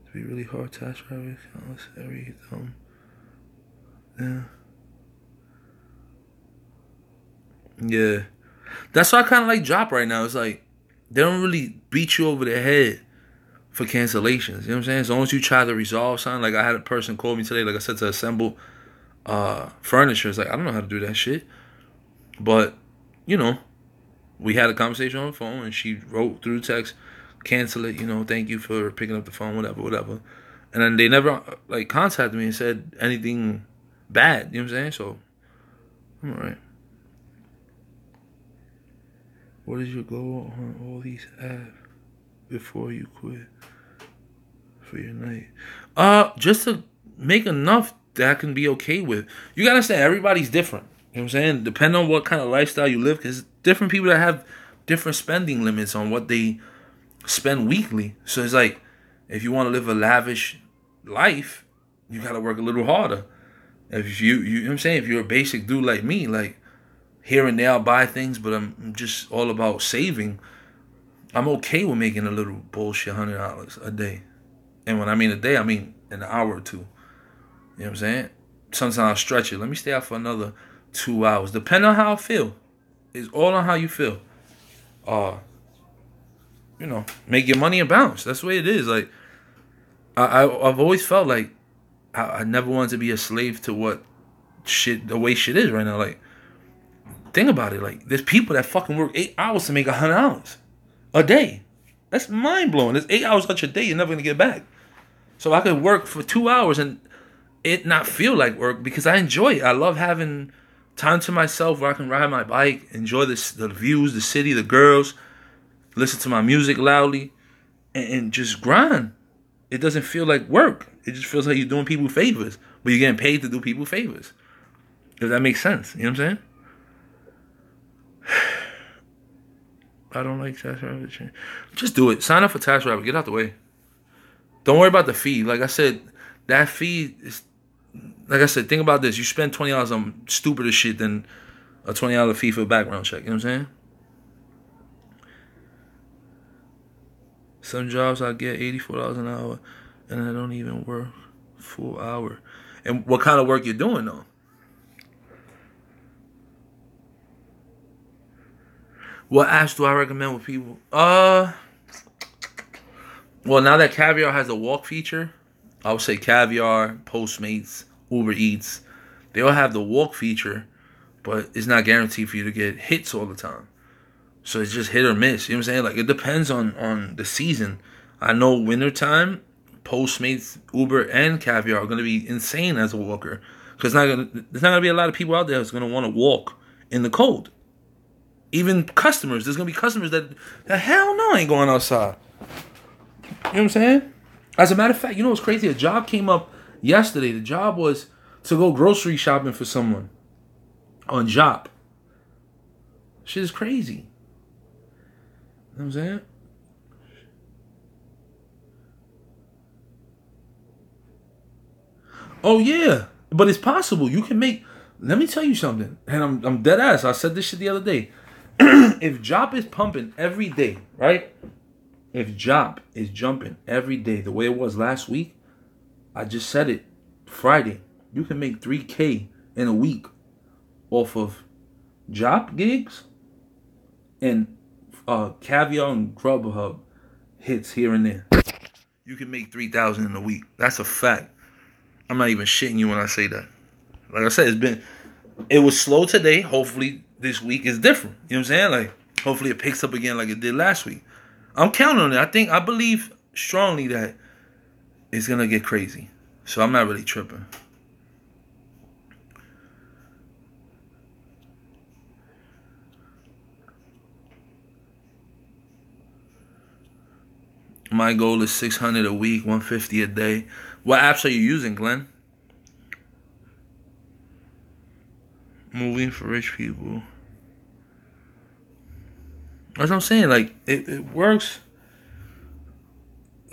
A: to be really hard task driver, countless every Yeah. That's why I kind of like Drop right now. It's like, they don't really beat you over the head for cancellations. You know what I'm saying? As long as you try to resolve something. Like, I had a person call me today, like I said, to assemble furniture. It's like, I don't know how to do that shit. But, you know, we had a conversation on the phone, and she wrote through text, cancel it, you know, thank you for picking up the phone, whatever. And then they never, like, contacted me and said anything bad. You know what I'm saying? So, I'm all right. What is your goal on all these apps before you quit for your night? Just to make enough that I can be okay with. You gotta understand, everybody's different. You know what I'm saying? Depending on what kind of lifestyle you live, because different people that have different spending limits on what they spend weekly. So it's like, if you want to live a lavish life, you gotta work a little harder. If you know what I'm saying? If you're a basic dude like me, like, here and there I'll buy things, but I'm just all about saving. I'm okay with making a little bullshit $100 a day. And when I mean a day, I mean an hour or two. You know what I'm saying? Sometimes I'll stretch it. Let me stay out for another 2 hours. Depending on how I feel. It's all on how you feel. You know, make your money and bounce. That's the way it is. Like, I've always felt like I never wanted to be a slave to what shit, the way shit is right now. Like, think about it. Like, there's people that fucking work 8 hours to make $100 a day. That's mind blowing. There's 8 hours out your day you're never gonna get back. So I could work for 2 hours and it not feel like work because I enjoy it. I love having time to myself where I can ride my bike, enjoy the views, the city, the girls, listen to my music loudly, and just grind. It doesn't feel like work. It just feels like you're doing people favors, but you're getting paid to do people favors. If that makes sense. You know what I'm saying? I don't like Task Rabbit. Just do it. Sign up for Task Rabbit. Get out the way. Don't worry about the fee. Like I said, that fee is... Like I said, think about this. You spend $20 on stupider shit than a $20 fee for a background check. You know what I'm saying? Some jobs I get $84 an hour, and I don't even work full hour. And what kind of work you're doing, though? What apps do I recommend with people? Well, now that Caviar has a walk feature, I would say Caviar, Postmates, Uber Eats, they all have the walk feature, but it's not guaranteed for you to get hits all the time. So it's just hit or miss. You know what I'm saying? Like, it depends on the season. I know wintertime, Postmates, Uber, and Caviar are going to be insane as a walker. Because there's not going to be a lot of people out there that's going to want to walk in the cold. Even customers. There's going to be customers that hell no, ain't going outside. You know what I'm saying? As a matter of fact, you know what's crazy? A job came up yesterday. The job was to go grocery shopping for someone on Job. Shit is crazy. You know what I'm saying? Oh, yeah. But it's possible. You can make... Let me tell you something. And I'm dead ass. I said this shit the other day. If Job is pumping every day, right? If Job is jumping every day the way it was last week, I just said it, Friday, you can make $3K in a week off of Job gigs and Caviar and Grubhub hits here and there. you can make 3,000 in a week. That's a fact. I'm not even shitting you when I say that. Like I said, it was slow today. Hopefully this week is different. You know what I'm saying? Like, hopefully it picks up again like it did last week. I'm counting on it. I believe strongly that it's gonna get crazy. So I'm not really tripping. My goal is 600 a week, 150 a day. What apps are you using, Glenn? Moving for rich people. That's what I'm saying. Like, it works.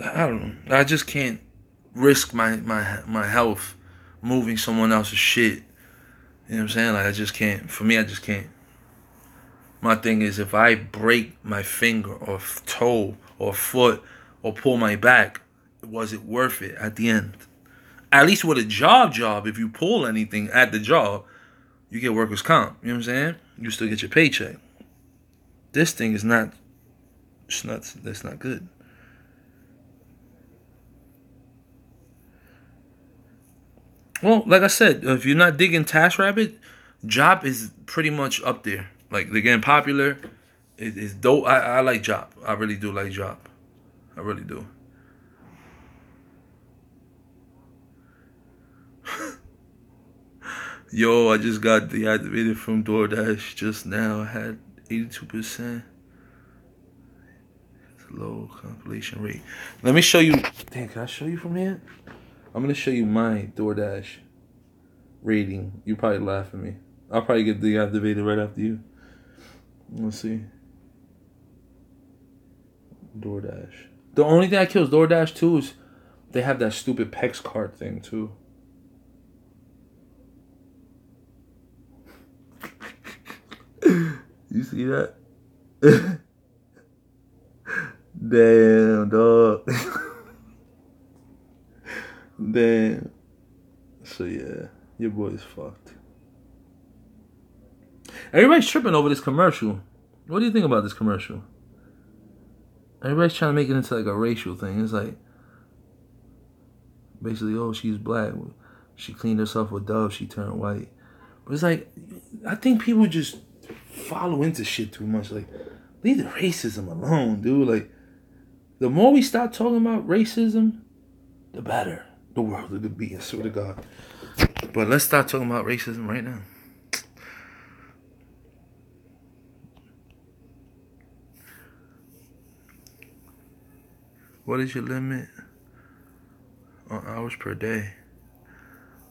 A: I don't know. I just can't risk my health moving someone else's shit. You know what I'm saying? Like, I just can't. For me, I just can't. My thing is, if I break my finger or toe or foot or pull my back, was it worth it at the end? At least with a job, if you pull anything at the job, you get workers' comp. You know what I'm saying? You still get your paycheck. This thing is not. That's not good. Well, like I said, if you're not digging TaskRabbit, Job is pretty much up there. Like, they're getting popular. It's dope. I like Job. I really do like Job. I really do. Yo, I just got deactivated from DoorDash just now. I had 82%. It's a low completion rate. Let me show you. Damn, can I show you from here? I'm going to show you my DoorDash rating. You probably laugh at me. I'll probably get deactivated right after you. Let's see. DoorDash. The only thing that kills DoorDash too is they have that stupid PEX card thing too. You see that? Damn, dog. Damn. So yeah, your boy's fucked. Everybody's tripping over this commercial. What do you think about this commercial? Everybody's trying to make it into like a racial thing. It's like, basically, oh, she's black. She cleaned herself with Dove. She turned white. But it's like, I think people just follow into shit too much. Like, leave the racism alone, dude. Like, the more we stop talking about racism, the better the world would be, I swear to God. But let's start talking about racism right now. What is your limit on hours per day?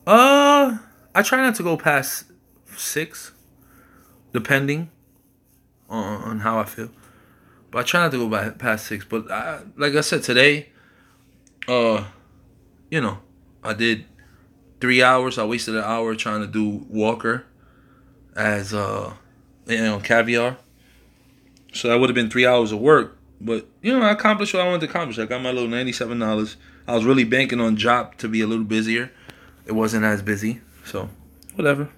A: I try not to go past 6, depending on how I feel. But I try not to go past 6. But like I said today, you know, I did 3 hours. I wasted an hour trying to do Walker as Caviar. So that would have been 3 hours of work. But, you know, I accomplished what I wanted to accomplish. I got my little $97. I was really banking on Job to be a little busier. It wasn't as busy. So, whatever.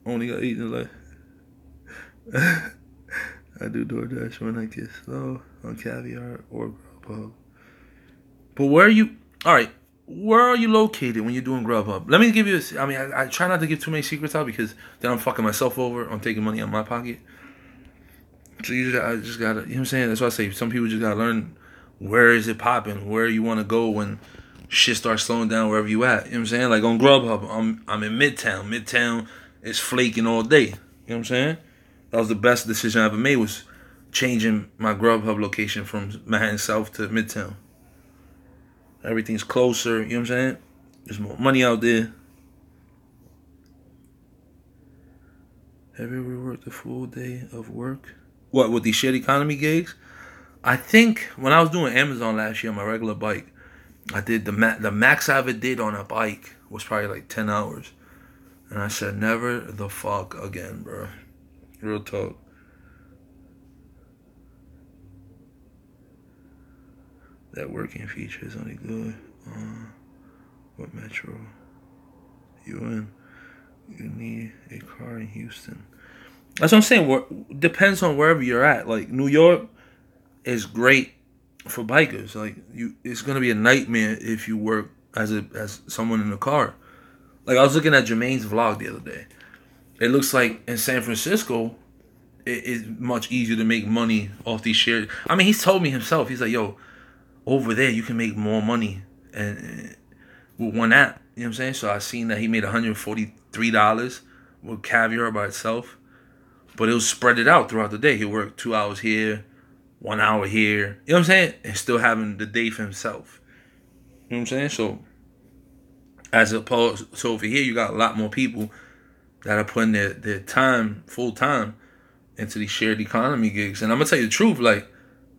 A: Only got eaten life. I do DoorDash when I get slow on Caviar or Grubhub. But where are you? All right. Where are you located when you're doing Grubhub? Let me give you I mean, I try not to give too many secrets out because then I'm fucking myself over. I'm taking money out of my pocket. So I just gotta, you know what I'm saying? That's why I say some people just gotta learn where is it popping, where you want to go when shit starts slowing down wherever you at. You know what I'm saying? Like on Grubhub, I'm in Midtown. Midtown is flaking all day. You know what I'm saying? That was the best decision I ever made, was changing my Grubhub location from Manhattan South to Midtown. Everything's closer, you know what I'm saying? There's more money out there. Have you ever worked a full day of work? What, with these shit economy gigs? I think when I was doing Amazon last year on my regular bike, I did the max I ever did on a bike was probably like 10 hours. And I said, never the fuck again, bro. Real talk. That working feature is only good. What metro you in? You need a car in Houston. That's what I'm saying. Depends on wherever you're at. Like New York is great for bikers. Like it's gonna be a nightmare if you work as someone in a car. Like I was looking at Jermaine's vlog the other day. It looks like in San Francisco, it's much easier to make money off these shares. I mean, he's told me himself. He's like, yo, over there you can make more money and with one app. You know what I'm saying? So I seen that he made $143 with Caviar by itself. But he'll spread it out throughout the day. He'll work 2 hours here, 1 hour here. You know what I'm saying? And still having the day for himself. You know what I'm saying? So as opposed to over here, you got a lot more people that are putting their time, full time, into these shared economy gigs. And I'm gonna tell you the truth, like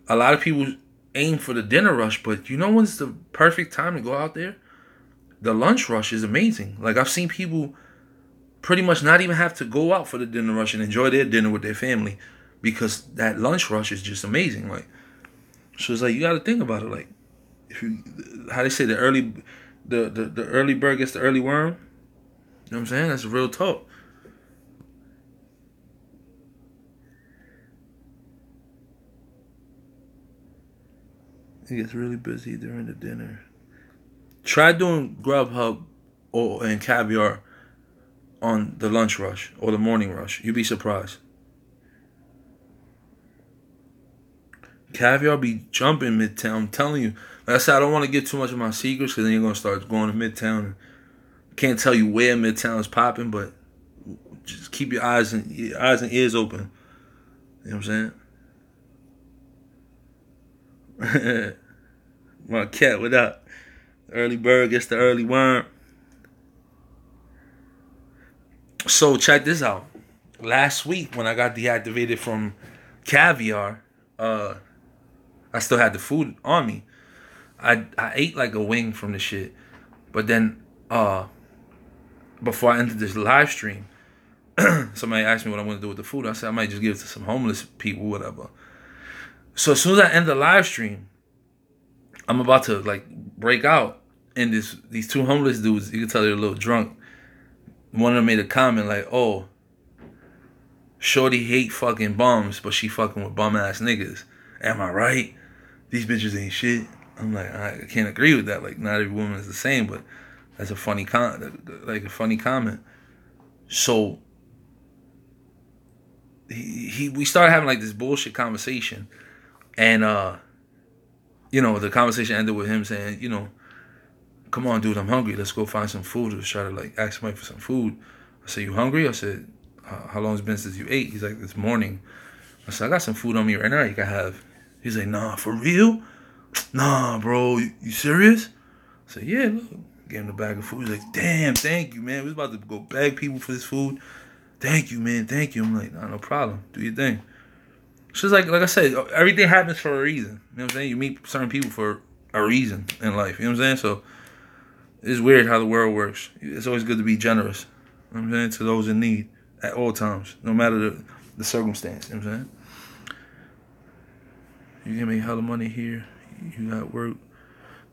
A: a lot of people aim for the dinner rush, but you know when's the perfect time to go out there? The lunch rush is amazing. Like I've seen people pretty much not even have to go out for the dinner rush and enjoy their dinner with their family because that lunch rush is just amazing. Like, so it's like you got to think about it. Like, if you, how they say the early bird gets the early worm. You know what I'm saying? That's real talk. It gets really busy during the dinner. Try doing Grubhub and Caviar on the lunch rush or the morning rush. You'd be surprised. Caviar be jumping Midtown. I'm telling you. Like I said, I don't want to get too much of my secrets because then you're going to start going to Midtown. Can't tell you where Midtown is popping, but just keep your eyes and ears open. You know what I'm saying? My cat, what up? Early bird gets the early worm. So check this out. Last week when I got deactivated from Caviar, I still had the food on me. I ate like a wing from the shit. But then before I entered this live stream, somebody asked me what I want to do with the food. I said I might just give it to some homeless people, whatever. So as soon as I end the live stream, I'm about to like break out, and these two homeless dudes, you can tell they're a little drunk. One of them made a comment like, "Oh, shorty hate fucking bums, but she fucking with bum ass niggas. Am I right? These bitches ain't shit." I'm like, I can't agree with that. Like, not every woman is the same, but that's a funny comment. So we started having like this bullshit conversation, and the conversation ended with him saying, "Come on, dude, I'm hungry. Let's go find some food." Let's try to like ask somebody for some food. I said, "You hungry?" I said, "How long has it been since you ate?" He's like, "This morning." I said, "I got some food on me right now you can have." He's like, "Nah, for real? Nah, bro, you serious?" I said, "Yeah, look." Gave him the bag of food. He's like, "Damn, thank you, man. We was about to go beg people for this food. Thank you, man. Thank you." I'm like, "Nah, no problem. Do your thing." So it's like I said, everything happens for a reason. You know what I'm saying? You meet certain people for a reason in life. You know what I'm saying? So it's weird how the world works. It's always good to be generous. You know what I'm saying? To those in need at all times, no matter the circumstance. You know what I'm saying? You can make hella money here. You got work.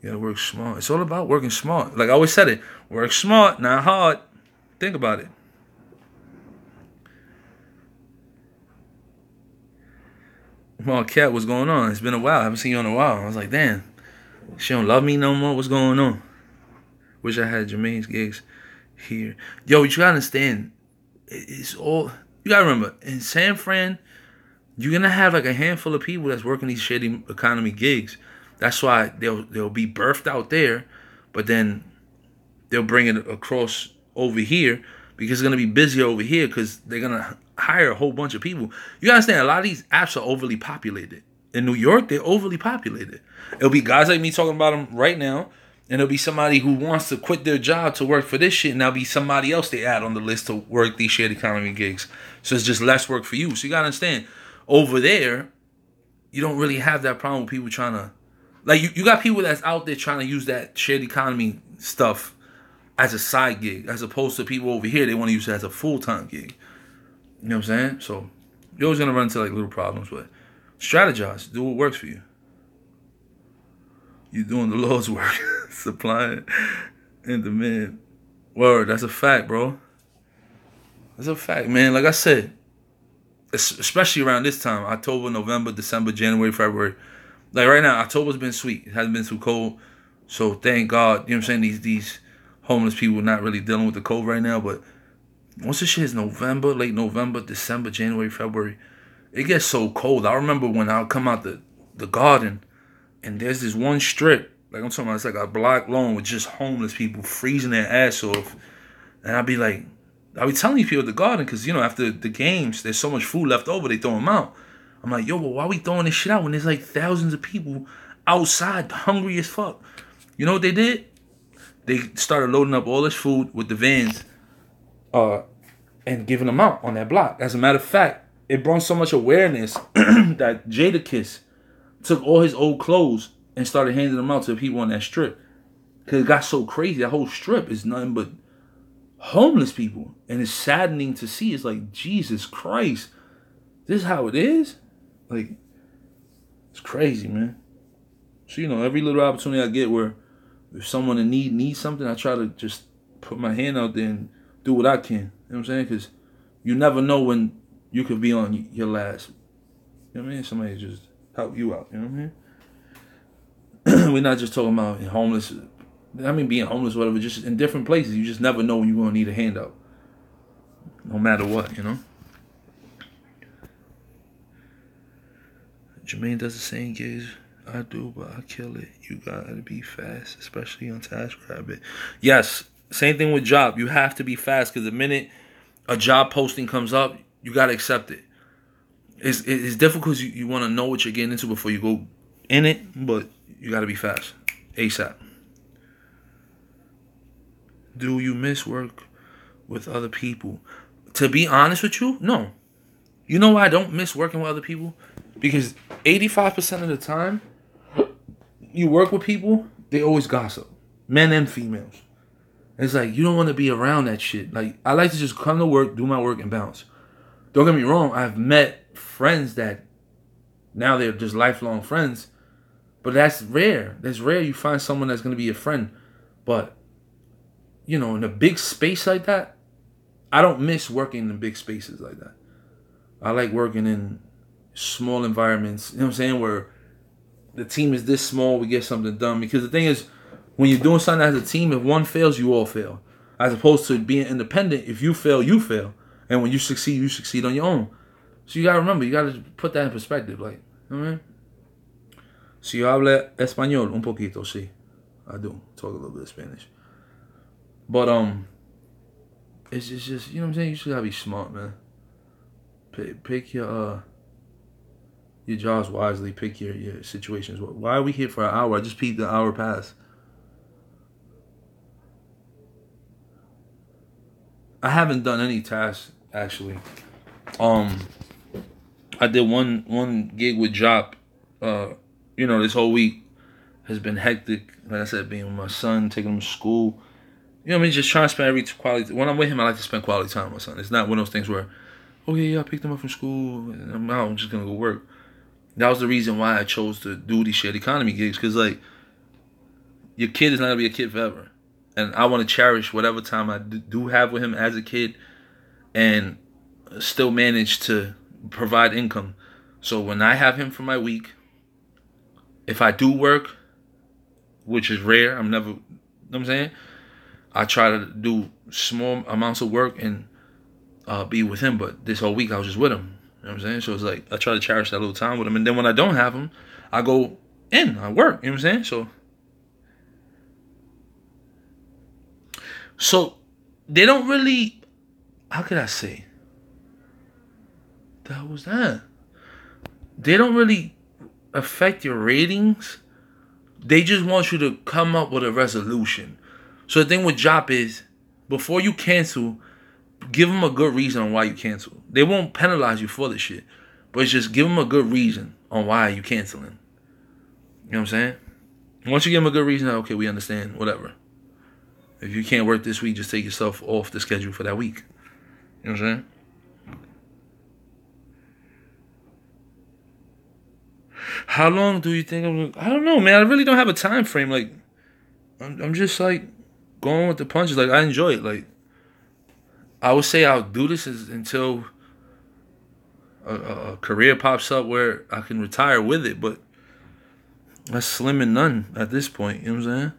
A: You gotta work smart. It's all about working smart. Like I always said it. Work smart, not hard. Think about it. Well, Cat, what's going on? It's been a while. I haven't seen you in a while. I was like, damn. She don't love me no more? What's going on? Wish I had Jermaine's gigs here. Yo, you gotta understand. It's all... You gotta remember, in San Fran, you're gonna have like a handful of people that's working these shitty economy gigs. That's why they'll be birthed out there, but then they'll bring it across over here because it's gonna be busier over here because they're gonna hire a whole bunch of people. You gotta understand, a lot of these apps are overly populated. In New York, they're overly populated. It'll be guys like me talking about them right now, and it'll be somebody who wants to quit their job to work for this shit, and there'll be somebody else they add on the list to work these shared economy gigs. So it's just less work for you. So you gotta understand, over there, you don't really have that problem with people trying to... Like, you got people that's out there trying to use that shared economy stuff as a side gig, as opposed to people over here, they want to use it as a full-time gig. You know what I'm saying? So, you're always going to run into, like, little problems, but strategize. Do what works for you. You're doing the Lord's work. Supply and demand. Word, that's a fact, bro. That's a fact, man. Like I said, especially around this time, October, November, December, January, February. Like right now, October's been sweet. It hasn't been too cold. So thank God, you know what I'm saying? These homeless people are not really dealing with the cold right now. But once this shit is November, late November, December, January, February, it gets so cold. I remember when I would come out the garden and there's this one strip, like I'm talking about, it's like a block long with just homeless people freezing their ass off. And I'd be like, I'll be telling these people at the garden, because, you know, after the games, there's so much food left over, they throw them out. I'm like, yo, but why are we throwing this shit out when there's like thousands of people outside hungry as fuck? You know what they did? They started loading up all this food with the vans and giving them out on that block. As a matter of fact, it brought so much awareness that Jadakiss took all his old clothes and started handing them out to the people on that strip. Because it got so crazy. That whole strip is nothing but homeless people. And it's saddening to see. It's like, Jesus Christ, this is how it is? Like, it's crazy, man. So, you know, every little opportunity I get where if someone in need needs something, I try to just put my hand out there and do what I can. You know what I'm saying? Because you never know when you could be on your last. You know what I mean? Somebody just help you out. You know what I mean? We're not just talking about homeless. I mean, being homeless or whatever, just in different places. You just never know when you're going to need a handout. No matter what, you know? Jermaine does the same gigs I do, but I kill it. You gotta be fast, especially on TaskRabbit. Yes, same thing with job. You have to be fast, because the minute a job posting comes up, you gotta accept it. It's difficult because you want to know what you're getting into before you go in it, but you gotta be fast. ASAP. Do you miss work with other people? To be honest with you, no. You know why I don't miss working with other people? Because 85% of the time, you work with people, they always gossip. Men and females. It's like, you don't want to be around that shit. Like, I like to just come to work, do my work, and bounce. Don't get me wrong, I've met friends that now they're just lifelong friends. But that's rare. That's rare you find someone that's going to be a friend. But, you know, in a big space like that, I don't miss working in big spaces like that. I like working in small environments, you know what I'm saying, where the team is this small, we get something done. Because the thing is, when you're doing something as a team, if one fails, you all fail. As opposed to being independent, if you fail, you fail. And when you succeed on your own. So you gotta remember, you gotta put that in perspective, like, you know what I mean? Si yo hablo español un poquito, sí. I do talk a little bit of Spanish. But it's just, you know what I'm saying? You just gotta be smart, man. Pick your jobs wisely. Pick your situations. Why are we here for an hour? I just peeped the hour pass. I haven't done any tasks actually. I did one gig with Jop. You know, this whole week has been hectic. Like I said, being with my son, taking him to school. You know what I mean? Just trying to spend every quality. When I'm with him, I like to spend quality time with my son. It's not one of those things where, oh yeah, I picked him up from school and I'm out. I'm just gonna go work. That was the reason why I chose to do these shared economy gigs, because like, your kid is not gonna be a kid forever, and I want to cherish whatever time I do have with him as a kid, and still manage to provide income. So when I have him for my week, if I do work, which is rare, I'm never, you know what I'm saying, I try to do small amounts of work and be with him. But this whole week I was just with him. You know what I'm saying? So it's like, I try to cherish that little time with him. And then when I don't have him, I go in, I work. You know what I'm saying? So they don't really, how could I say? The hell was that? They don't really affect your ratings. They just want you to come up with a resolution. So the thing with Jop is, before you cancel, give them a good reason on why you cancel. They won't penalize you for this shit, but it's just give them a good reason on why you canceling. You know what I'm saying? Once you give them a good reason, okay, we understand, whatever. If you can't work this week, just take yourself off the schedule for that week. You know what I'm saying? How long do you think I don't know, man. I really don't have a time frame. Like, I'm just like going with the punches. Like, I enjoy it. Like, I would say I'll do this until a career pops up where I can retire with it, but that's slim and none at this point. You know what I'm saying?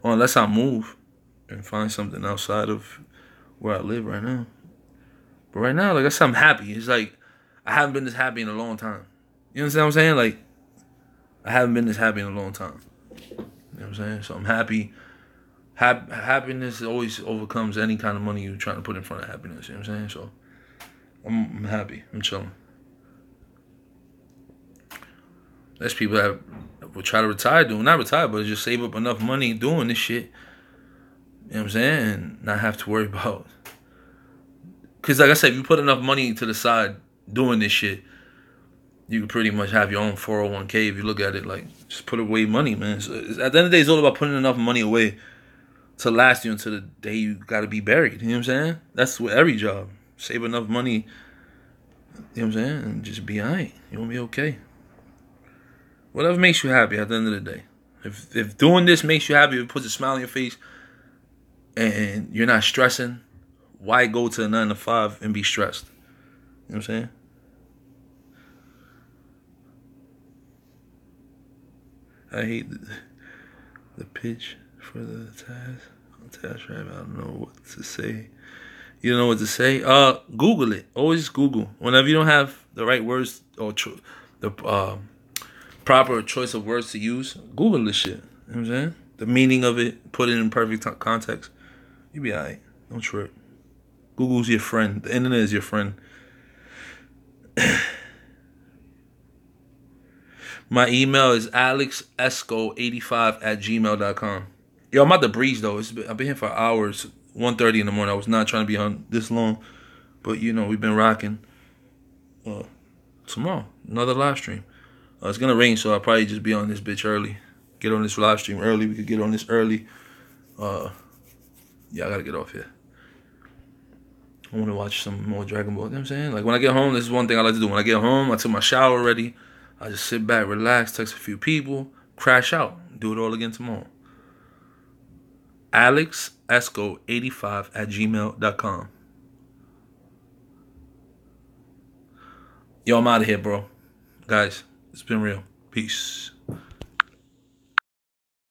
A: Or unless I move and find something outside of where I live right now. But right now, like I said, I'm happy. It's like I haven't been this happy in a long time. You understand what I'm saying? Like I haven't been this happy in a long time. You know what I'm saying? So I'm happy. Happiness always overcomes any kind of money you're trying to put in front of happiness. You know what I'm saying? So I'm happy. I'm chilling. There's people that will try to retire doing, not retire, but just save up enough money doing this shit. You know what I'm saying? And not have to worry about. Because like I said, if you put enough money to the side doing this shit, you can pretty much have your own 401k if you look at it. Like, just put away money, man. So at the end of the day, it's all about putting enough money away to last you until the day you got to be buried. You know what I'm saying? That's with every job. Save enough money, you know what I'm saying? And just be all right. You're going to be okay. Whatever makes you happy at the end of the day. If doing this makes you happy, if it puts a smile on your face, and you're not stressing, why go to a 9 to 5 and be stressed? You know what I'm saying? I hate the pitch for the task drive. I don't know what to say. You don't know what to say? Google it. Always Google. Whenever you don't have the right words or the proper choice of words to use, Google this shit. You know what I'm saying? The meaning of it, put it in perfect context. You be alright. Don't trip. Google's your friend. The internet is your friend. My email is alexesco85@gmail.com. Yo, I'm about to breeze though. I've been here for hours. 1:30 in the morning. I was not trying to be on this long, but you know we've been rocking. Tomorrow, another live stream. It's gonna rain, so I'll probably just be on this bitch early. Get on this live stream early. We could get on this early. Yeah, I gotta get off here. I want to watch some more Dragon Ball. You know what I'm saying? Like when I get home, this is one thing I like to do. When I get home, I took my shower already. I just sit back, relax, text a few people, crash out. Do it all again tomorrow. alexesco85@gmail.com. Yo, I'm out of here, bro. Guys, it's been real. Peace.